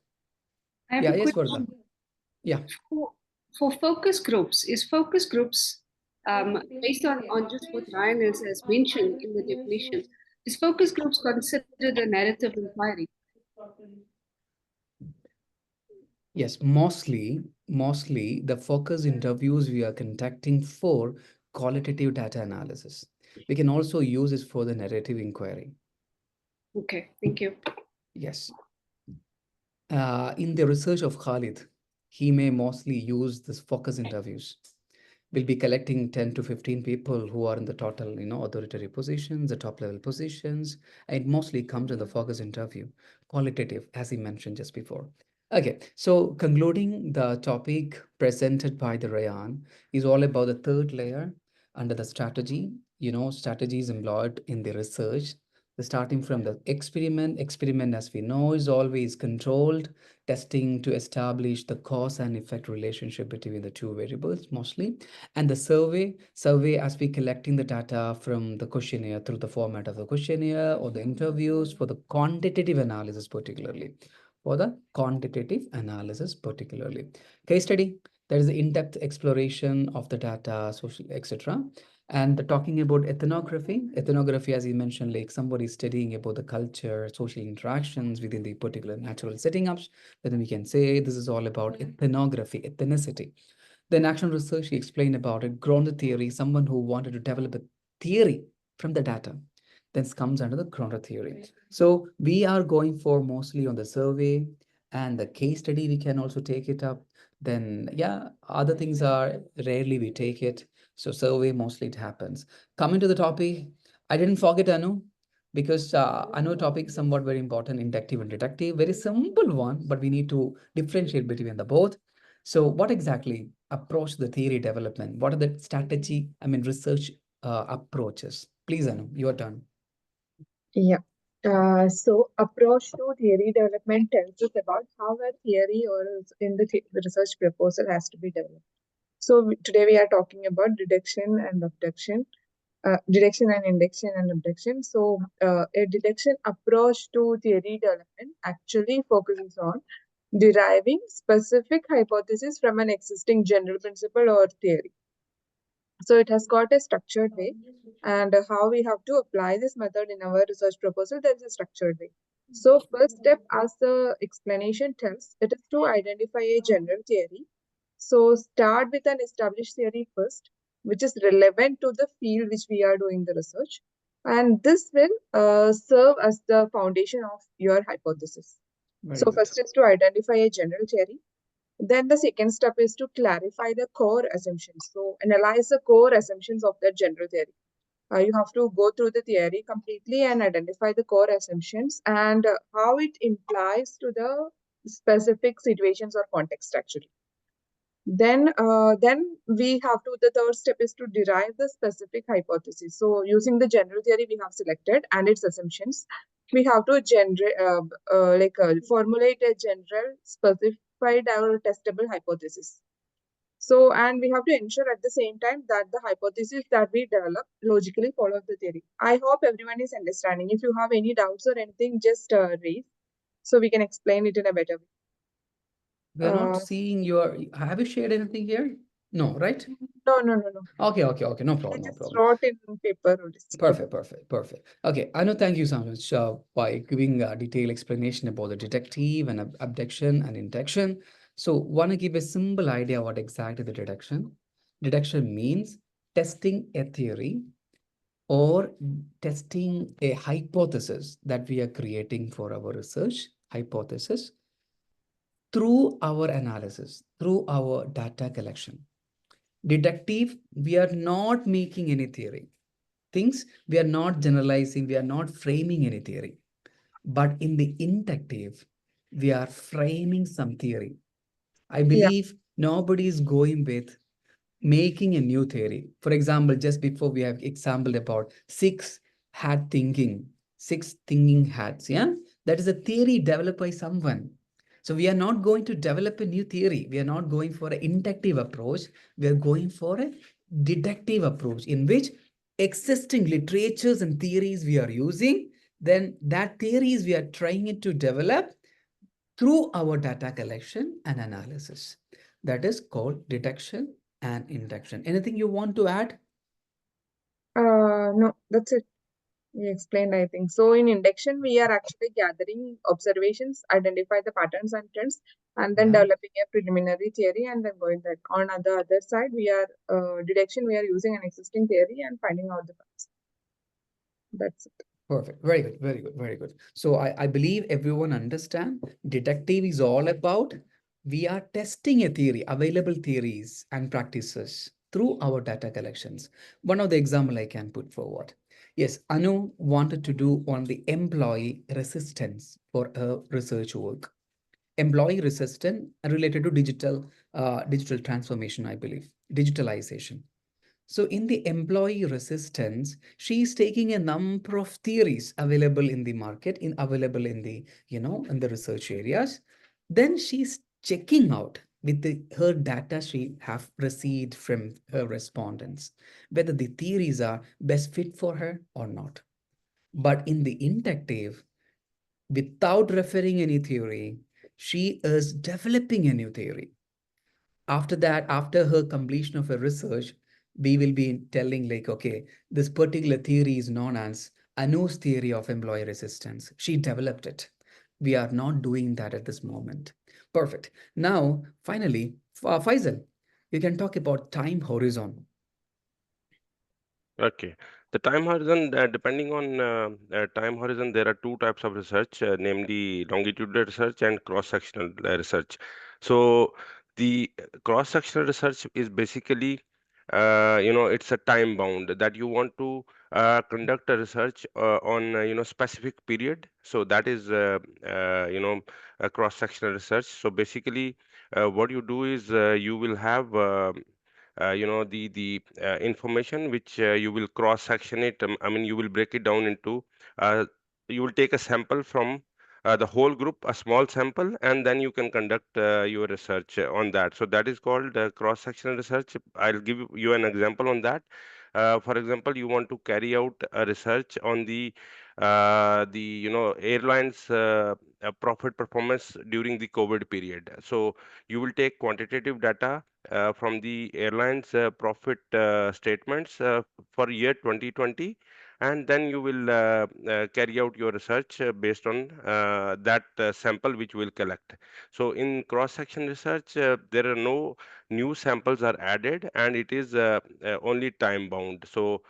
I have a question. Yeah. For focus groups, is focus groups based on just what Ryan has mentioned in the definition, is focus groups considered a narrative inquiry? Yes, mostly the focus interviews we are conducting for qualitative data analysis. We can also use this for the narrative inquiry. Okay, thank you. Yes. In the research of Khalid, he may mostly use this focus interviews. We'll be collecting 10 to 15 people who are in the total, authoritative positions, the top level positions. And it mostly comes in the focus interview, qualitative, as he mentioned just before. Okay, so concluding the topic presented by the Rayan is all about the third layer under the strategy. Strategy is employed in the research. Starting from the experiment, as we know, is always controlled testing to establish the cause and effect relationship between the two variables mostly. And the survey as we collecting the data from the questionnaire through the format of the questionnaire or the interviews for the quantitative analysis particularly for the quantitative analysis particularly. Case study, there is the in-depth exploration of the data, social, etc. And talking about ethnography, as you mentioned, like somebody studying about the culture, social interactions within the particular natural setting ups, then we can say this is all about ethnography, ethnicity. Then action research, he explained about it. Grounded theory, someone who wanted to develop a theory from the data, then comes under the grounded theory. So we are going for mostly on the survey and the case study. We can also take it up. Then yeah, other things are rarely we take it. So survey mostly it happens. Coming to the topic, I didn't forget Anu because Anu topic is somewhat very important, inductive and deductive. Very simple one, but we need to differentiate between the both. So what exactly approach the theory development? What are the strategy, research approaches? Please, Anu, your turn. Yeah. So approach to theory development tells us about how a theory or in the research proposal has to be developed. So today we are talking about deduction and abduction, deduction and induction and abduction. So a deduction approach to theory development actually focuses on deriving specific hypothesis from an existing general principle or theory. So it has got a structured way, and how we have to apply this method in our research proposal, there is a structured way. So first step, as the explanation tells, it is to identify a general theory. So start with an established theory first, which is relevant to the field which we are doing the research. And this will serve as the foundation of your hypothesis. So first is to identify a general theory. Then the second step is to clarify the core assumptions. So analyze the core assumptions of that general theory. You have to go through the theory completely and identify the core assumptions and how it implies to the specific situations or context actually. Then we have to, the third step is to derive the specific hypothesis. So using the general theory we have selected and its assumptions, we have to formulate a general specified or testable hypothesis. So, and we have to ensure at the same time that the hypothesis that we develop logically follows the theory. I hope everyone is understanding. If you have any doubts or anything, just raise so we can explain it in a better way. We are not seeing your, have you shared anything here? No, right? No. Okay, no problem. I just wrote in paper. Perfect. Okay, Anu, thank you so much by giving a detailed explanation about the deductive and abduction and induction. So, want to give a simple idea what exactly the deduction. Deduction means testing a theory or testing a hypothesis that we are creating for our research hypothesis through our analysis, through our data collection. Deductive, we are not making any theory. Things, we are not generalizing, we are not framing any theory. But in the inductive, we are framing some theory. I believe nobody is going with making a new theory. For example, just before we have example about six thinking hats, yeah? That is a theory developed by someone. So we are not going to develop a new theory. We are not going for an inductive approach. We are going for a deductive approach in which existing literatures and theories we are using, then that theories we are trying to develop through our data collection and analysis. That is called deduction and induction. Anything you want to add? No, that's it. You explained, I think. So in induction, we are actually gathering observations, identify the patterns and trends, and then developing a preliminary theory and then going that. On the other side, we are deduction, we are using an existing theory and finding out the facts. That's it. Perfect. Very good. So I believe everyone understand deductive is all about we are testing a theory, available theories and practices through our data collections. One of the example I can put forward. Yes, Anu wanted to do on the employee resistance for a research work. employee resistant related to digital transformation, I believe, digitalization. So in the employee resistance, she's taking a number of theories available in the market, available in the, in the research areas. Then she's checking out with her data she have received from her respondents, whether the theories are best fit for her or not. But in the inductive, without referring any theory, she is developing a new theory. After that, after her completion of her research, we will be telling like, okay, this particular theory is known as Anu's theory of employee resistance. She developed it. We are not doing that at this moment. Perfect. Now, finally, Faisal, you can talk about time horizon. Okay. The time horizon, depending on time horizon, there are two types of research, namely longitudinal research and cross-sectional research. So the cross-sectional research is basically, it's a time bound that you want to conduct a research on, specific period. So that is, a cross-sectional research. So basically, what you do is you will have the information which you will cross section it. I mean, you will break it down into you will take a sample from the whole group, a small sample, and then you can conduct your research on that. So that is called cross sectional research. I'll give you an example on that. For example, you want to carry out a research on the airlines profit performance during the COVID period. So you will take quantitative data from the airlines profit statements for year 2020, and then you will carry out your research based on that sample which will collect. So in cross-section research, there are no new samples are added, and it is only time bound. So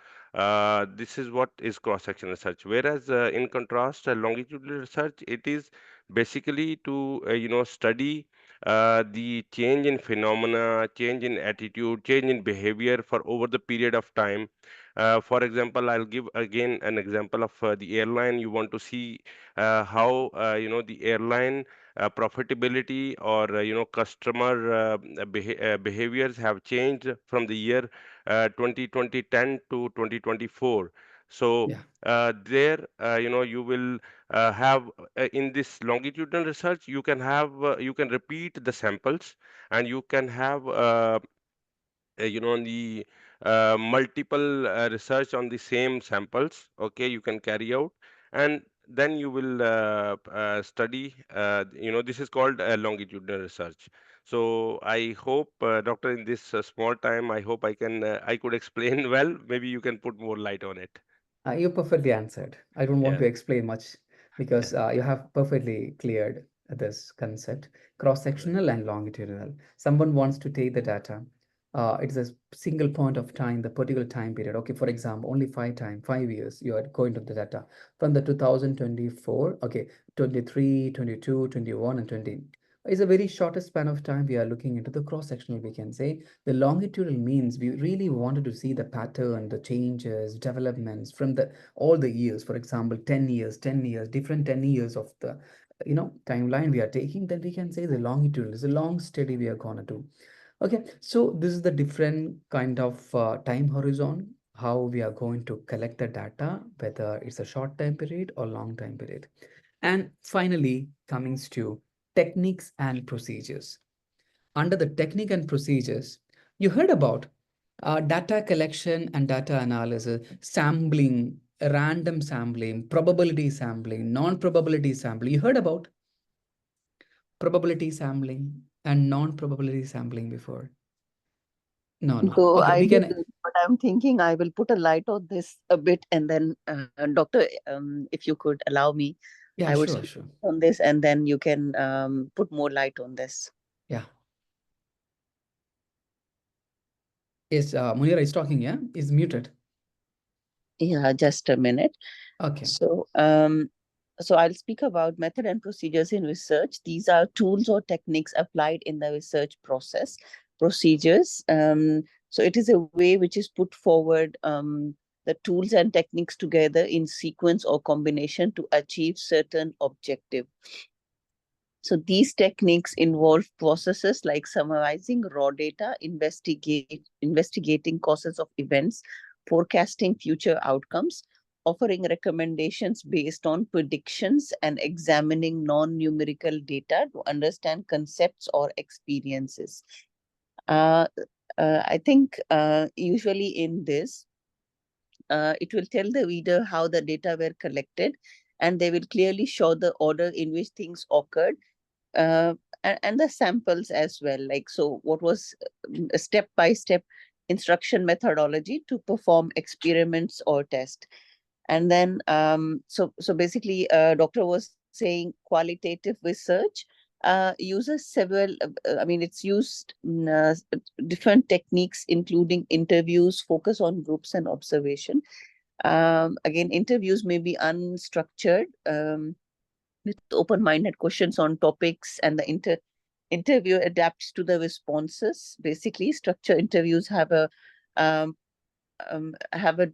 this is what is cross-section research. Whereas in contrast, longitudinal research, it is basically to study the change in phenomena, change in attitude, change in behavior for over the period of time. For example, I'll give again an example of the airline. You want to see how the airline profitability or customer behaviors have changed from the year 2010 to 2024. So Yeah. there you will have in this longitudinal research, you can have you can repeat the samples, and you can have the multiple research on the same samples. Okay, you can carry out, and then you will study, this is called longitudinal research. So I hope, doctor, in this small time, I hope I could explain well. Maybe you can put more light on it. You perfectly answered. I don't want Yeah, to explain much because yeah. you have perfectly cleared this concept, Right. cross-sectional and longitudinal. Someone wants to take the data. It's a single point of time, the particular time period. Okay, for example, only 5 years, you are going to the data from the 2024, okay, 23, 22, 21, and 20. It's a very shortest span of time we are looking into the cross-sectional, we can say. The longitudinal means we really wanted to see the pattern, the changes, developments from the all the years. For example, 10 years, 10 years, different 10 years of the timeline we are taking. Then we can say the longitudinal is a long study we are gonna do. Okay, so this is the different kind of time horizon, how we are going to collect the data, whether it's a short time period or long time period. And finally, coming to techniques and procedures. Under the technique and procedures, you heard about data collection and data analysis, sampling, random sampling, probability sampling, non-probability sampling. You heard about probability sampling and non-probability sampling before? No, no. Though Okay, I we did, can. but I'm thinking I will put a light on this a bit, and then, Doctor, if you could allow me, Yeah, I would sure, speak sure. on this, and then you can put more light on this. Yeah. Yes, Munira is talking, yeah? Is muted. Yeah, just a minute. Okay. So, so I'll speak about method and procedures in research. These are tools or techniques applied in the research process. Procedures. So it is a way which is put forward, the tools and techniques together in sequence or combination to achieve certain objective. So these techniques involve processes like summarizing raw data, investigating causes of events, forecasting future outcomes, offering recommendations based on predictions, and examining non-numerical data to understand concepts or experiences. I think usually in this, it will tell the reader how the data were collected, and they will clearly show the order in which things occurred, uh, and the samples as well. Like, so what was a step-by-step instruction methodology to perform experiments or test. And then, so basically, doctor was saying qualitative research uses several, I mean, it's used different techniques, including interviews, focus on groups, and observation. Again, interviews may be unstructured, with open-minded questions on topics, and the interview adapts to the responses. Basically, structure interviews have a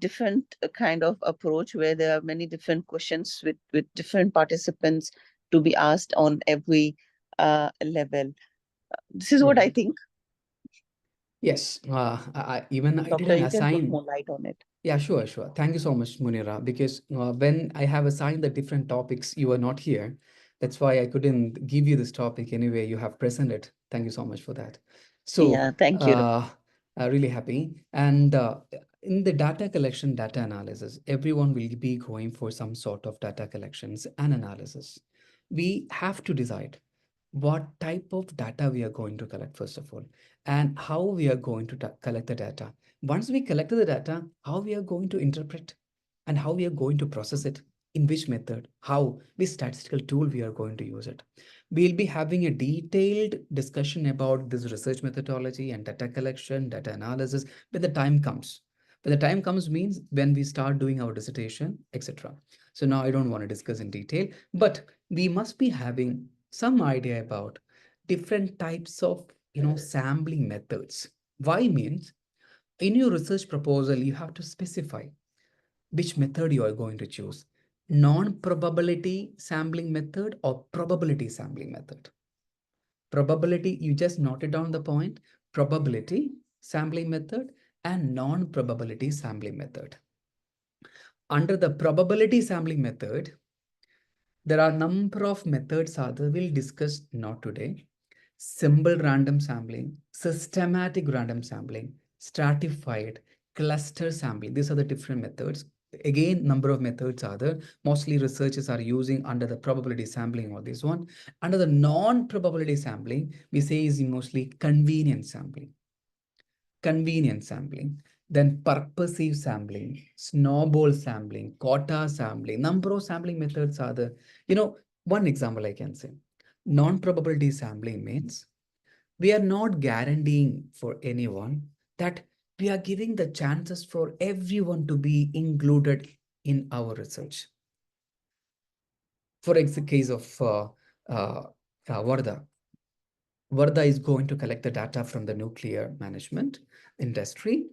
different kind of approach where there are many different questions with different participants to be asked on every level. This is what I think. Yes, I Doctor, didn't you can put assign. more light on it. Yeah, sure, sure. Thank you so much, Munira, because when I have assigned the different topics, you are not here. That's why I couldn't give you this topic anyway. You have presented. Thank you so much for that. So, Yeah, thank you. really happy. And in the data collection, data analysis, everyone will be going for some sort of data collections and analysis. We have to decide what type of data we are going to collect, first of all, and how we are going to collect the data. Once we collect the data, how we are going to interpret and how we are going to process it, in which method, how, which statistical tool we are going to use it. We'll be having a detailed discussion about this research methodology and data collection, data analysis when the time comes. When the time comes means when we start doing our dissertation, etc. So now I don't want to discuss in detail, but we must be having some idea about different types of sampling methods. Why means in your research proposal you have to specify which method you are going to choose, non-probability sampling method or probability sampling method. Probability, you just noted down the point, probability sampling method and non-probability sampling method. Under the probability sampling method, there are a number of methods we'll discuss not today. Simple random sampling, systematic random sampling, stratified, cluster sampling. These are the different methods. Again, number of methods are there. Mostly researchers are using under the probability sampling or this one. Under the non-probability sampling, we say is mostly convenience sampling. Convenience sampling. Then purposive sampling, snowball sampling, quota sampling, number of sampling methods are there. One example I can say, non-probability sampling means we are not guaranteeing for anyone that we are giving the chances for everyone to be included in our research. For example, case of Varda. Varda is going to collect the data from the nuclear management industry.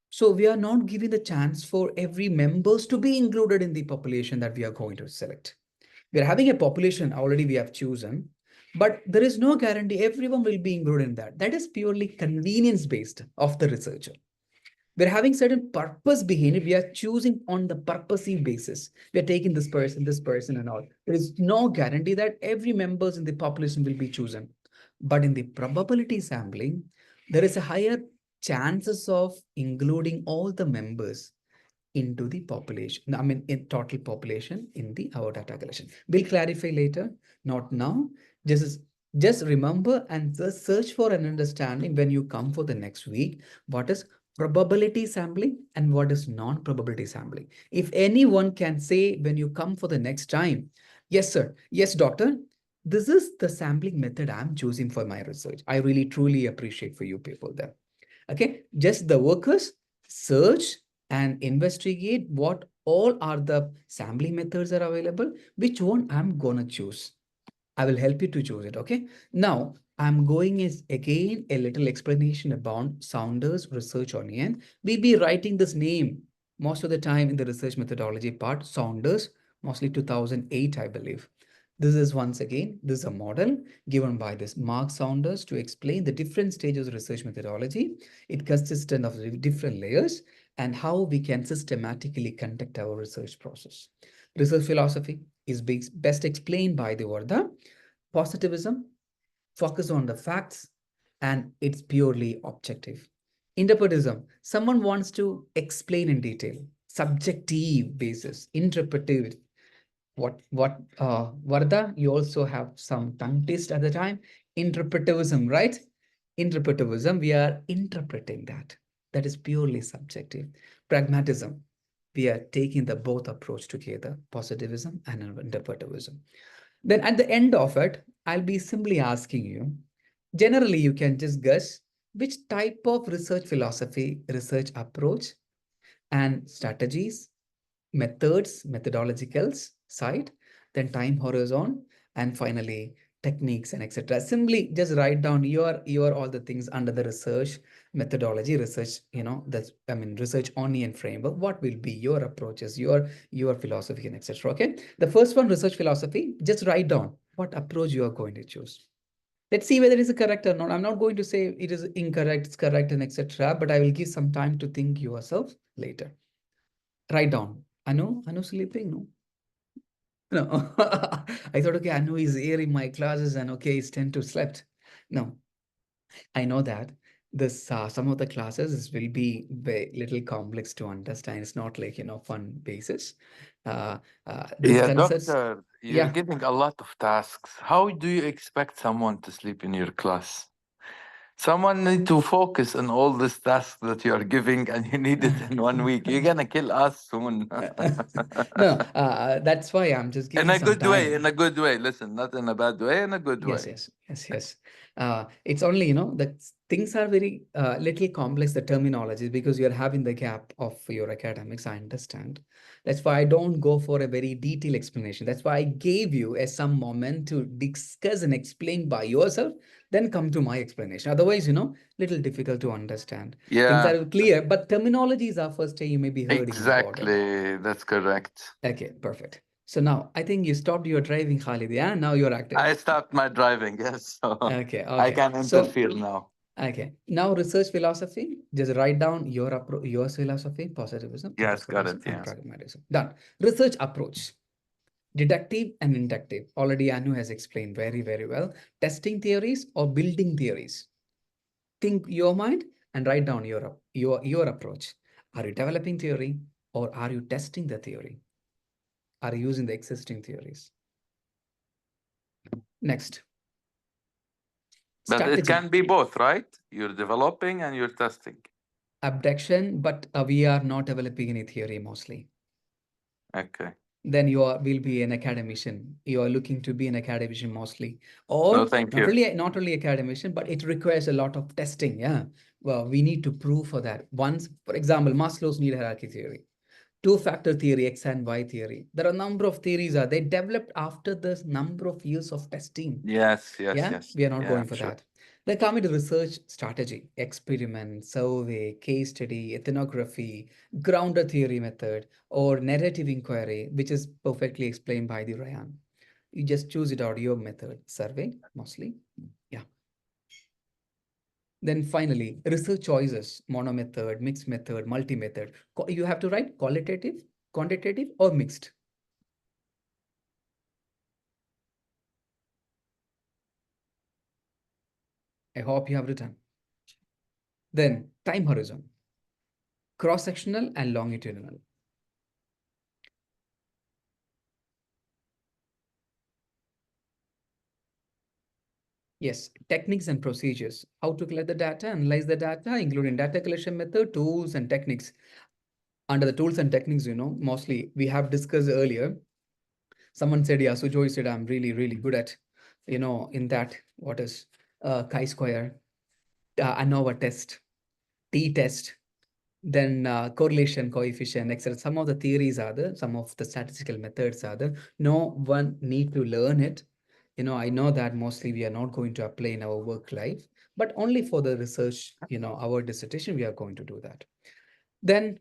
So we are not giving the chance for every members to be included in the population that we are going to select. We are having a population already we have chosen, but there is no guarantee everyone will be included in that. That is purely convenience based of the researcher. We're having certain purpose behind it. We are choosing on the purposive basis. We are taking this person and all. There is no guarantee that every members in the population will be chosen. But in the probability sampling, there is a higher chances of including all the members into the population. I mean, in total population in our data collection. We'll clarify later, not now. Just remember and just search for an understanding when you come for the next week. What is probability sampling and what is non-probability sampling? If anyone can say when you come for the next time, yes, sir, yes, doctor, this is the sampling method I'm choosing for my research. I really, truly appreciate for you people there. Okay, just the workers search and investigate what all are the sampling methods that are available, which one I'm gonna choose. I will help you to choose it, okay? Now, I'm going is again a little explanation about Saunders Research Onion. We'll be writing this name most of the time in the research methodology part, Saunders, mostly 2008, I believe. This is once again, this is a model given by this Mark Saunders to explain the different stages of research methodology. It consists of different layers and how we can systematically conduct our research process. Research philosophy is best explained by the word positivism, focus on the facts, and it's purely objective. Interpretism, someone wants to explain in detail, subjective basis, interpretive. Varda, you also have some tongue twist at the time. Interpretivism, right? Interpretivism, we are interpreting that. That is purely subjective. Pragmatism, we are taking the both approach together, positivism and interpretivism. Then at the end of it, I'll be simply asking you, generally you can just guess which type of research philosophy, research approach and strategies, methods, methodologicals side, then time horizon, and finally techniques and etc. Simply just write down your all the things under the research methodology, research, that's research onion framework. What will be your approaches, your philosophy and etc. Okay. The first one, research philosophy, just write down what approach you are going to choose. Let's see whether it is correct or not. I'm not going to say it is incorrect, it's correct, and etc. But I will give some time to think yourself later. Write down. Anu sleeping? No. No. I thought, okay, Anu is here in my classes and okay, it's 10 to slept. No, I know that this some of the classes will be very little complex to understand. It's not like, fun basis. This Yeah, concerns, doctor, you're yeah. getting a lot of tasks. How do you expect someone to sleep in your class? Someone need to focus on all this tasks that you are giving, and you need it in 1 week. You're gonna kill us soon. No, that's why I'm just In giving a some good way, time. in a good way. Listen, not in a bad way, in a good Yes, way. yes. It's only, that things are very little complex, the terminology, because you're having the gap of your academics, I understand. That's why I don't go for a very detailed explanation. That's why I gave you some moment to discuss and explain by yourself, then come to my explanation. Otherwise, little difficult to understand. Things Yeah, are clear, but terminology is our first day you may be hearing about it. exactly. That's correct. Okay, perfect. So now I think you stopped your driving, Khalid. Yeah, now you're active. I stopped my driving, yes. So Okay. I can interfere now. Okay. Now research philosophy, just write down your philosophy, positivism, Yes, got it. interpretivism, and Yes. pragmatism. Done. Research approach, deductive and inductive. Already Anu has explained very, very well. Testing theories or building theories. Think your mind and write down your approach. Are you developing theory or are you testing the theory? Are you using the existing theories? Next. But it Strategy. can be both, right? You're developing and you're testing. Abduction, but we are not developing any theory mostly. Okay. Then will be an academician. You are looking to be an academician mostly, or No, thank you. not only academician, but it requires a lot of testing. Yeah, well, we need to prove for that. Once, for example, Maslow's need hierarchy theory, two-factor theory, X and Y theory. There are a number of theories they developed after this number of years of testing. Yes. Yeah, we are not going for sure. that. Then coming to research strategy, experiment, survey, case study, ethnography, grounded theory method, or narrative inquiry, which is perfectly explained by the Ryan. You just choose it out, your method, survey, mostly. Yeah. Then finally, research choices, mono method, mixed method, multi-method. You have to write qualitative, quantitative, or mixed. I hope you have written. Then time horizon, cross-sectional and longitudinal. Yes, techniques and procedures, how to collect the data, analyze the data, including data collection method, tools and techniques. Under the tools and techniques, mostly we have discussed earlier. Someone said, yeah, Sujoy said, I'm really, really good at, in that, what is chi-square, ANOVA test, t-test, then correlation coefficient, etc. Some of the theories are there, some of the statistical methods are there. No one need to learn it. I know that mostly we are not going to apply in our work life, but only for the research, our dissertation, we are going to do that. Then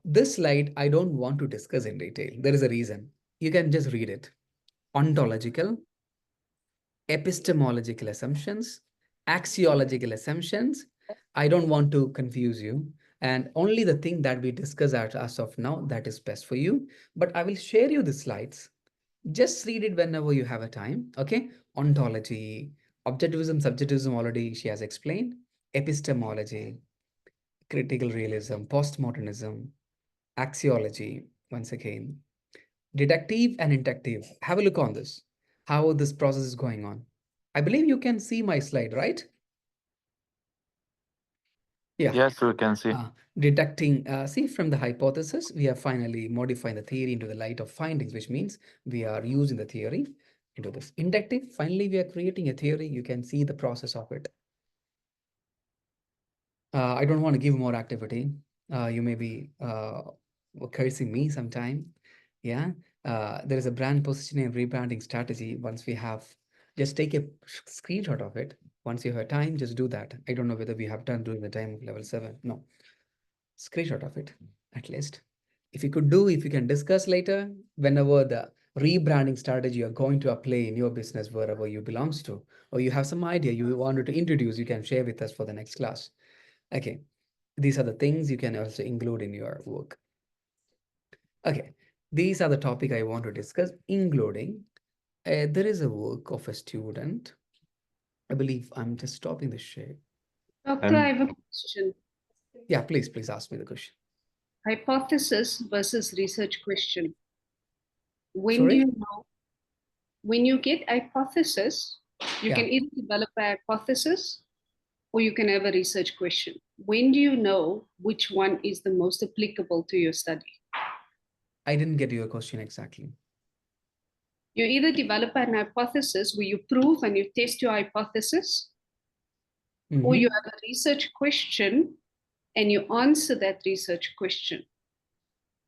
this slide, I don't want to discuss in detail. There is a reason. You can just read it. ontological, epistemological assumptions, axiological assumptions. I don't want to confuse you. And only the thing that we discuss as of now, that is best for you. But I will share you the slides. Just read it whenever you have a time. Okay. Ontology, objectivism, subjectivism, already she has explained. Epistemology, critical realism, postmodernism, axiology, once again, deductive and inductive. Have a look on this, how this process is going on. I believe you can see my slide, right? Yeah. Yes, we can see. Deducting, see, from the hypothesis, we are finally modifying the theory into the light of findings, which means we are using the theory into this. Inductive, finally, we are creating a theory. You can see the process of it. I don't want to give more activity. You may be cursing me sometime. Yeah. There is a brand positioning and rebranding strategy. Once we have, just take a screenshot of it. Once you have time, just do that. I don't know whether we have done during the time of level 7. No. Screenshot of it, at least. If you could do, if you can discuss later, whenever the rebranding strategy you're going to apply in your business, wherever you belongs to, or you have some idea you wanted to introduce, you can share with us for the next class. Okay, these are the things you can also include in your work. Okay, these are the topic I want to discuss, including there is a work of a student. I believe I'm just stopping the share. Doctor, I have a question. Yeah, please ask me the question. Hypothesis versus research question. When Sorry? do you know? When you get hypothesis, you can either develop a hypothesis or you can have a research question. When do you know which one is the most applicable to your study? I didn't get your question exactly. You either develop an hypothesis where you prove and you test your hypothesis, or you have a research question and you answer that research question.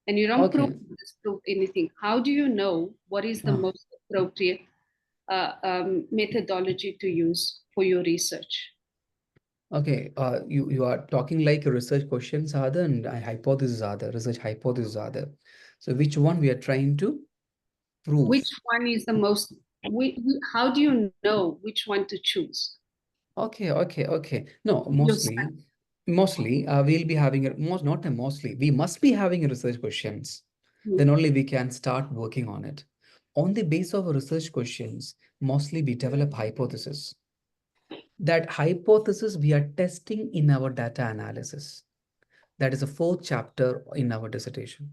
And you don't prove or disprove anything. How do you know what is the most appropriate methodology to use for your research? Okay, you are talking like research questions are there and hypotheses are there, research hypotheses are there. So which one we are trying to prove? Which one is the most, how do you know which one to choose? Okay. No, mostly we'll be having we must be having research questions. Then only we can start working on it. On the basis of research questions, mostly we develop hypothesis. That hypothesis we are testing in our data analysis. That is the 4th chapter in our dissertation.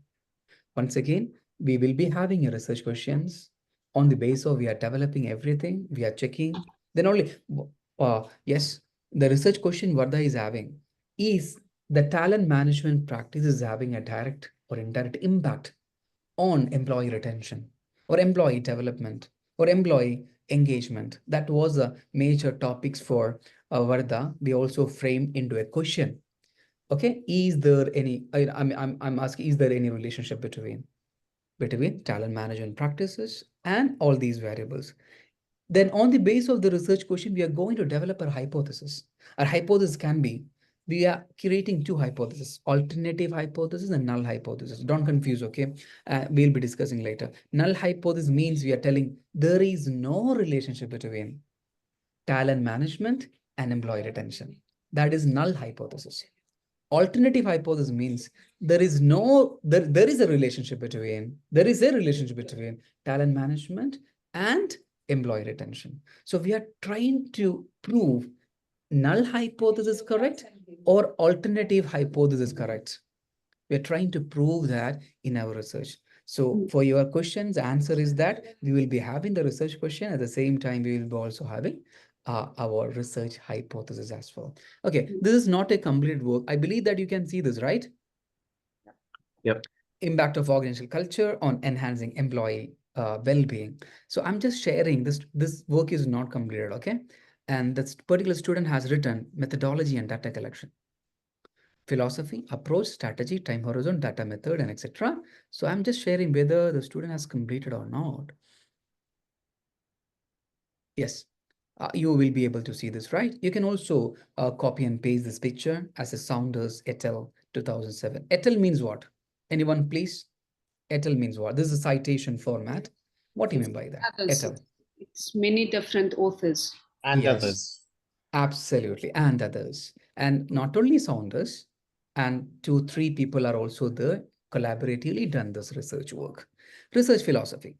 Once again, we will be having a research questions. On the basis of we are developing everything, we are checking. Then only, yes, the research question Vardha is having is the talent management practice is having a direct or indirect impact on employee retention or employee development or employee engagement. That was the major topics for Vardha. We also framed into a question. Okay, is there any, I'm asking, is there any relationship between talent management practices and all these variables? Then on the base of the research question, we are going to develop a hypothesis. Our hypothesis can be, we are creating 2 hypotheses, alternative hypothesis and null hypothesis. Don't confuse, okay? We'll be discussing later. Null hypothesis means we are telling there is no relationship between talent management and employee retention. That is null hypothesis. Alternative hypothesis means there is a relationship between talent management and employee retention. So we are trying to prove null hypothesis correct or alternative hypothesis correct. We are trying to prove that in our research. So for your questions, the answer is that we will be having the research question. At the same time, we will be also having our research hypothesis as well. Okay, this is not a complete work. I believe that you can see this, right? Yep. Impact of organizational culture on enhancing employee well-being. So I'm just sharing this. This work is not completed, okay? And this particular student has written methodology and data collection, philosophy, approach, strategy, time horizon, data method, and etc. So I'm just sharing whether the student has completed or not. Yes, you will be able to see this, right? You can also copy and paste this picture as a Saunders et al. 2007. Et al. means what? Anyone, please? Et al. means what? This is a citation format. What do you mean by that? Others. It's many different authors. And Yes. others. Absolutely, and others. And not only Saunders, and 2, 3 people are also there, collaboratively done this research work. Research philosophy.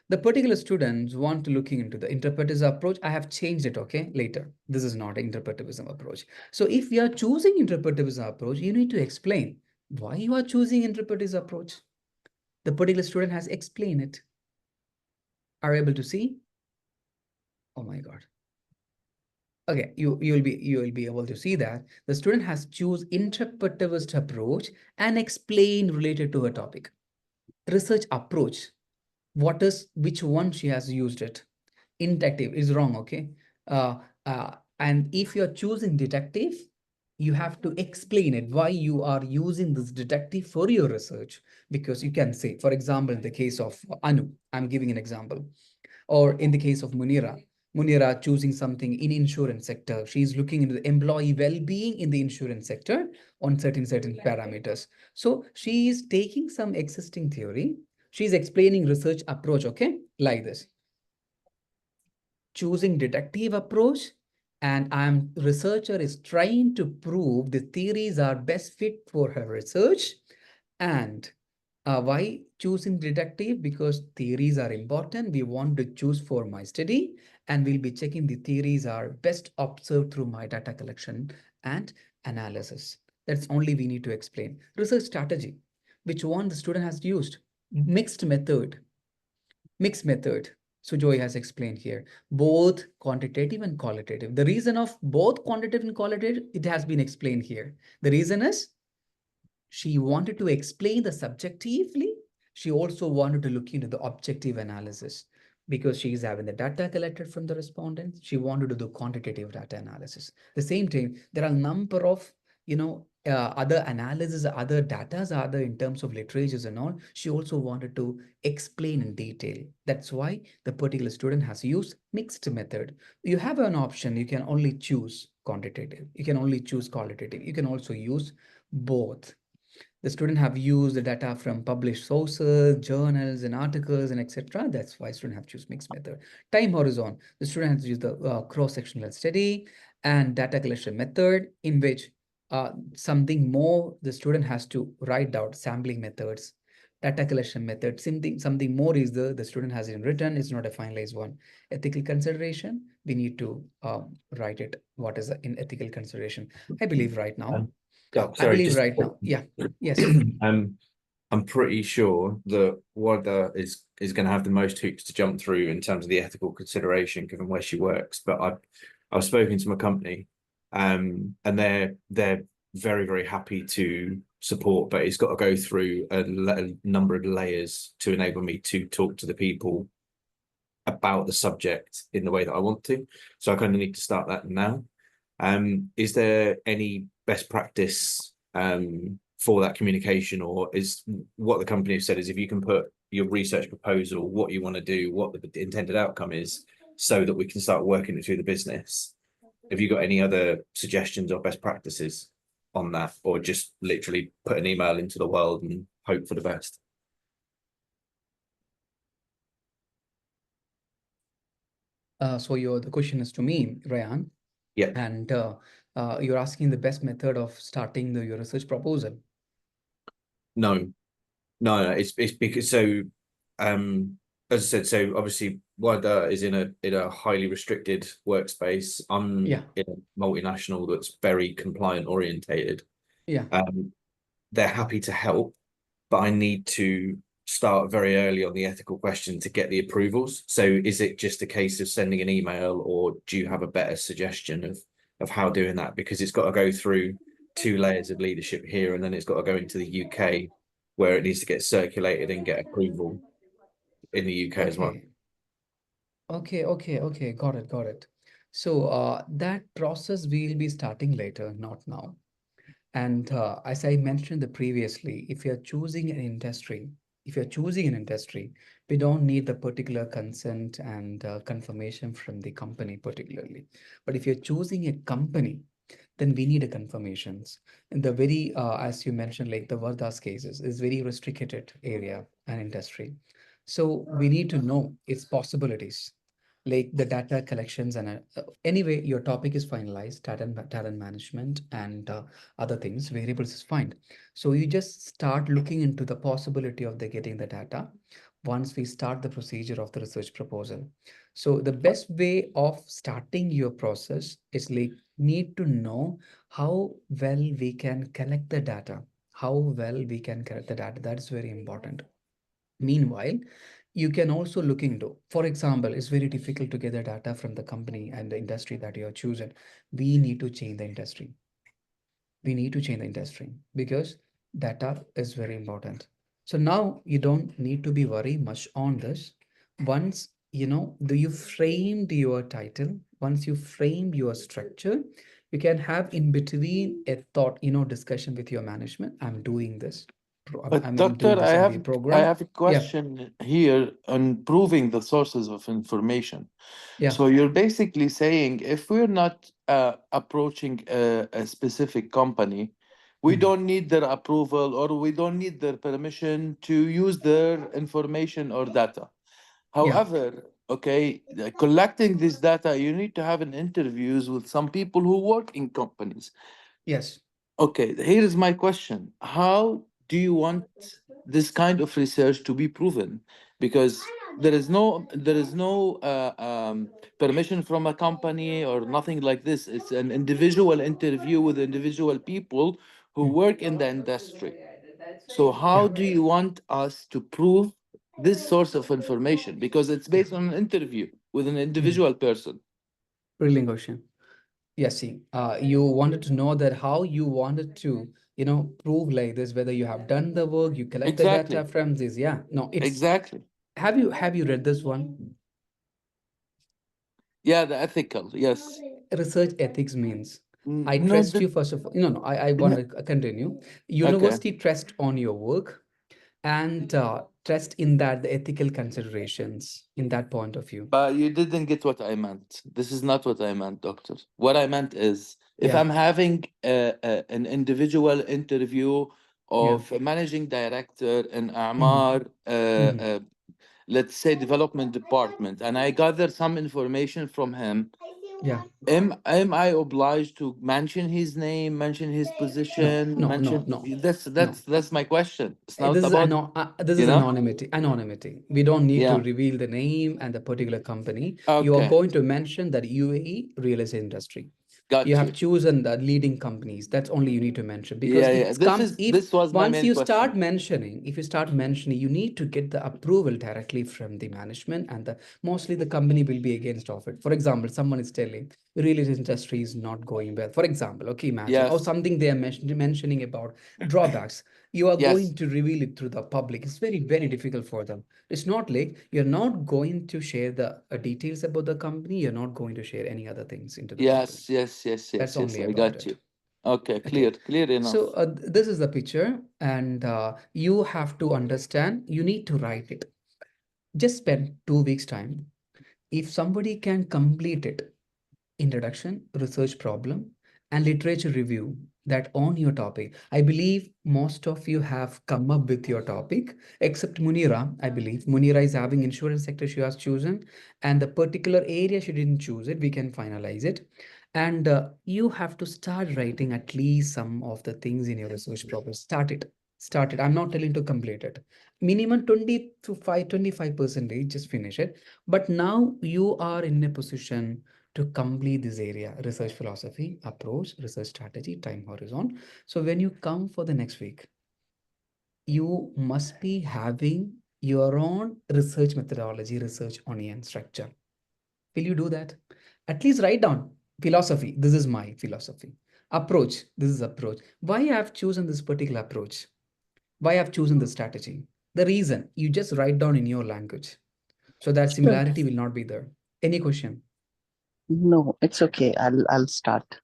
The particular students want to looking into the interpretivism approach. I have changed it, okay, later. This is not an interpretivism approach. So if you are choosing interpretivism approach, you need to explain why you are choosing interpretivism approach. The particular student has explained it. Are you able to see? Oh my God. Okay, you will be able to see that the student has choose interpretivist approach and explain related to her topic. Research approach, which one she has used it. Inductive is wrong, okay? And if you're choosing detective, you have to explain it, why you are using this detective for your research. Because you can say, for example, in the case of Anu, I'm giving an example, or in the case of Munira choosing something in insurance sector. She's looking into the employee well-being in the insurance sector on certain parameters. So she is taking some existing theory. She's explaining research approach, okay? Like this. Choosing detective approach, and researcher is trying to prove the theories are best fit for her research. And why choosing detective? Because theories are important. We want to choose for my study, and we'll be checking the theories are best observed through my data collection and analysis. That's only we need to explain. Research strategy, which one the student has used. Mixed method. So Joy has explained here, both quantitative and qualitative. The reason of both quantitative and qualitative, it has been explained here. The reason is she wanted to explain the subjectively. She also wanted to look into the objective analysis because she is having the data collected from the respondents. She wanted to do quantitative data analysis. The same time, there are a number of, other analysis, other data, other in terms of literatures and all. She also wanted to explain in detail. That's why the particular student has used mixed method. You have an option. You can only choose quantitative. You can only choose qualitative. You can also use both. The student have used the data from published sources, journals, and articles, and etc. That's why student have choose mixed method. Time horizon. The student has used the cross-sectional study and data collection method, in which something more the student has to write down sampling methods, data collection method. Something more is the student has it written. It's not a finalized one. Ethical consideration. We need to write it. What is in ethical consideration? I believe right now. Oh, I sorry, believe just right now. Yeah. Yes. I'm pretty sure that Wada is going to have the most hoops to jump through in terms of the ethical consideration, given where she works. But I've spoken to my company, and they're very, very happy to support, but it's got to go through a number of layers to enable me to talk to the people about the subject in the way that I want to. So I kind of need to start that now. Is there any best practice for that communication, or is what the company has said is if you can put your research proposal, what you want to do, what the intended outcome is, so that we can start working it through the business? Have you got any other suggestions or best practices on that, or just literally put an email into the world and hope for the best? So the question is to me, Ryan. Yeah. And you're asking the best method of starting your research proposal. No, it's because as I said, so obviously Wada is in a highly restricted workspace. I'm in a multinational that's very compliant orientated. Yeah. They're happy to help, but I need to start very early on the ethical question to get the approvals. So is it just a case of sending an email, or do you have a better suggestion of how doing that? Because it's got to go through 2 layers of leadership here, and then it's got to go into the UK, where it needs to get circulated and get approval in the UK as well. Okay. Got it. So that process we'll be starting later, not now. And as I mentioned previously, if you're choosing an industry, we don't need the particular consent and confirmation from the company particularly. But if you're choosing a company, then we need a confirmations. In the very, as you mentioned, like the Varda's cases is very restricted area and industry. So we need to know its possibilities, like the data collections and anyway, your topic is finalized, talent management and other things, variables is fine. So you just start looking into the possibility of the getting the data once we start the procedure of the research proposal. So the best way of starting your process is like need to know how well we can collect the data, how well we can collect the data. That's very important. Meanwhile, you can also look into, for example, it's very difficult to get the data from the company and the industry that you have chosen. We need to change the industry. We need to change the industry because data is very important. So now you don't need to be worry much on this. Once you know, do you framed your title, once you framed your structure, you can have in between a thought, discussion with your management. I'm doing this. But I'm doing doctor, this MBA I program. have a Yeah, question here on proving the sources of information. yeah. So you're basically saying if we're not approaching a specific company, we don't need their approval or we don't need their permission to use their information or data. Yeah. However, okay, collecting this data, you need to have an interviews with some people who work in companies. Yes. Okay, here is my question. How do you want this kind of research to be proven? Because there is no permission from a company or nothing like this. It's an individual interview with individual people who work in the industry. So how do you want us to prove this source of information? Because it's based on an interview with an individual person. Brilliant question. Yes, see, you wanted to know that how you wanted to, prove like this, whether you have done the work, you collect the data Exactly. from this. Yeah, no, it's Exactly. have you read this one? Yeah, the ethical. Yes. Research ethics means I No, trust you first of all. No, no, I want no. to continue. Okay. University trust on your work and trust in that the ethical considerations in that point of view. But you didn't get what I meant. This is not what I meant, doctor. What I meant is if Yeah, I'm having an individual interview yeah. of a managing director in Mhm, Amar, mhm. let's say development department, and I gather some information from him, Yeah. am I obliged to mention his name, mention his No, position, no, no, mention no, that's no. that's my question. It's not This is about, this you is know? anonymity. Anonymity. We don't need to Yeah. reveal the name and the particular company. You are Okay. going to mention that UAE real estate industry. You Got have you. chosen the leading companies. That's only you need to mention because Yeah, yeah. it comes if This was my once main you question. start mentioning, if you start mentioning, you need to get the approval directly from the management and the mostly the company will be against of it. For example, someone is telling real estate industry is not going well. For example, okay, imagine or Yes. something they are mentioning about drawbacks. You are Yes. going to reveal it through the public. It's very, very difficult for them. It's not like you're not going to share the details about the company. You're not going to share any other things into the public. Yes, yes, yes, That's yes, yes. only I about got it. you. Okay, Okay. clear So enough. this is the picture, and you have to understand. You need to write it. Just spend 2 weeks time. If somebody can complete it, introduction, research problem, and literature review that on your topic. I believe most of you have come up with your topic, except Munira. I believe Munira is having insurance sector she has chosen, and the particular area she didn't choose it. We can finalize it. And you have to start writing at least some of the things in your research proposal. Start it. Start it. I'm not telling to complete it. Minimum 20 to 25%, just finish it. But now you are in a position to complete this area: research philosophy, approach, research strategy, time horizon. So when you come for the next week, you must be having your own research methodology, research onion structure. Will you do that? At least write down philosophy. This is my philosophy. Approach. This is approach. Why I have chosen this particular approach? Why I have chosen this strategy? The reason you just write down in your language, so that Sure. similarity will not be there. Any question? No, it's okay. I'll start.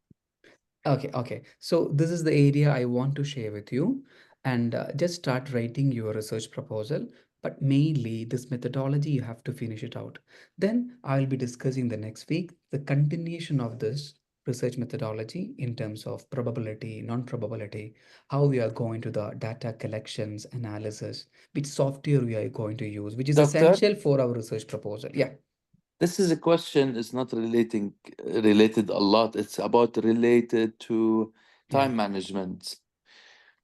Okay. So this is the area I want to share with you, and just start writing your research proposal. But mainly this methodology, you have to finish it out. Then I'll be discussing the next week, the continuation of this research methodology in terms of probability, non-probability, how we are going to the data collections, analysis, which software we are going to use, which is Doctor, essential for our research proposal. Yeah. this is a question, it's not related a lot. It's about related to time management.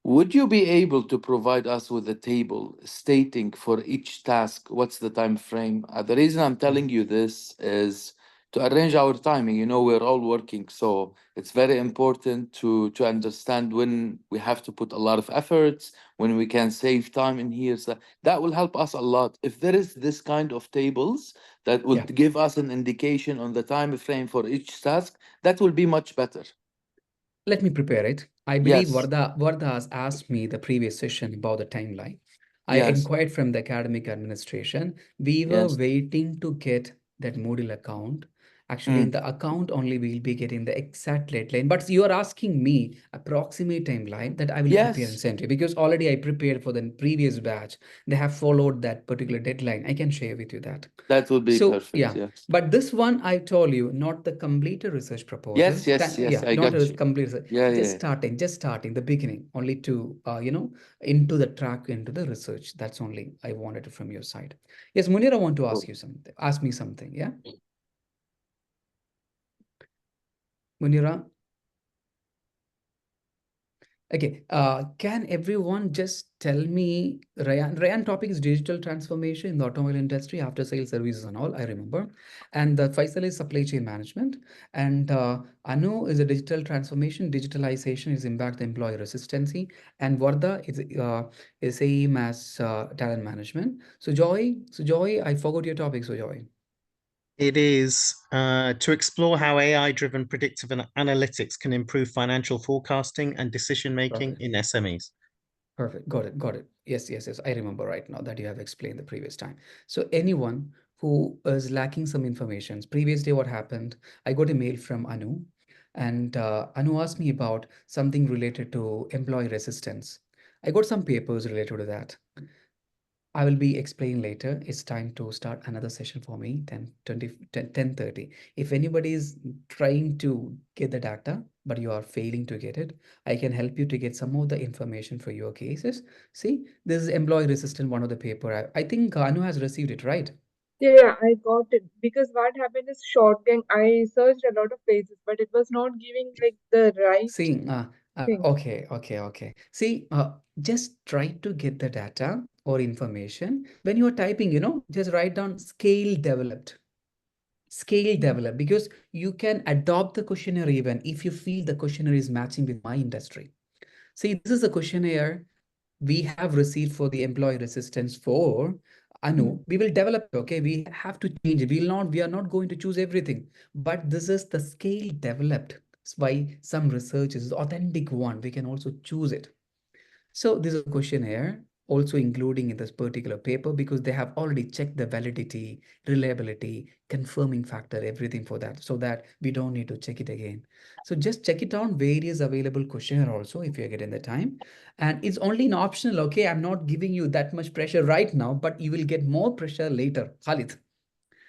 Would you be able to provide us with a table stating for each task what's the time frame? The reason I'm telling you this is to arrange our timing. You know, we're all working, so it's very important to understand when we have to put a lot of efforts, when we can save time in here. So that will help us a lot. If there is this kind of tables that would give us an indication on the time frame for each task, that will be much better. Let me prepare it. I believe Vardha has asked me the previous session about the timeline. I inquired from the academic administration. We were waiting to get that Moodle account. Actually, in the account only we'll be getting the exact deadline. But you are asking me approximate timeline that I will prepare and send you, because already I prepared for the previous batch. They have followed that particular deadline. I can share with you that. That would be perfect. Yeah. But this one I told you, not the completed research proposal. Yes. I Not got a you. complete. Just starting the beginning, only to into the track, into the research. That's only I wanted it from your side. Yes, Munir, I want to ask you something. Ask me something. Yeah. Munira. Okay, can everyone just tell me, Ryan topic is digital transformation in the automobile industry, after sales services and all, I remember. And the Faisal is supply chain management. And Anu is a digital transformation, digitalization is impact the employee resistancy. And Vardha is same as talent management. So Joy, I forgot your topic, so Joy. It is to explore how AI-driven predictive analytics can improve financial forecasting and decision-making in SMEs. Perfect. Got it. Yes. I remember right now that you have explained the previous time. So anyone who is lacking some information, previous day what happened, I got a mail from Anu, and Anu asked me about something related to employee resistance. I got some papers related to that. I will be explaining later. It's time to start another session for me, 10:30. If anybody is trying to get the data, but you are failing to get it, I can help you to get some of the information for your cases. See, this is employee resistant, one of the paper. I think Anu has received it, right? Yeah, I got it. Because what happened is shortgang. I searched a lot of places, but it was not giving like the right thing. Okay. See, just try to get the data or information. When you are typing, just write down scale developed, because you can adopt the questionnaire even if you feel the questionnaire is matching with my industry. See, this is a questionnaire we have received for the employee resistance for Anu. We will develop, okay? We have to change it. We are not going to choose everything, but this is the scale developed by some researchers, authentic one. We can also choose it. So this is a questionnaire also including in this particular paper, because they have already checked the validity, reliability, confirming factor, everything for that, so that we don't need to check it again. So just check it on various available questionnaire also if you're getting the time. And it's only an optional, okay? I'm not giving you that much pressure right now, but you will get more pressure later, Khalid.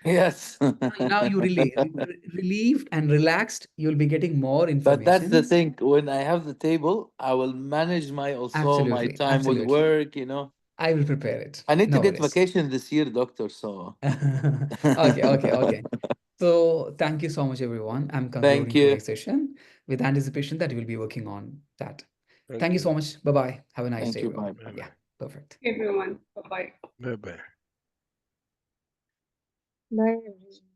Yes. Now you relieved and relaxed, you'll be getting more information. But that's the thing. When I have the table, I will manage my time with work, I will prepare it. I need to get vacation this year, doctor, so. Okay. So thank you so much, everyone. I'm concluding today's session with anticipation that we'll be working on that. Thank you so much. Bye-bye. Have a nice day. Bye. Yeah, perfect. Everyone, bye-bye. Bye-bye. Bye, everyone.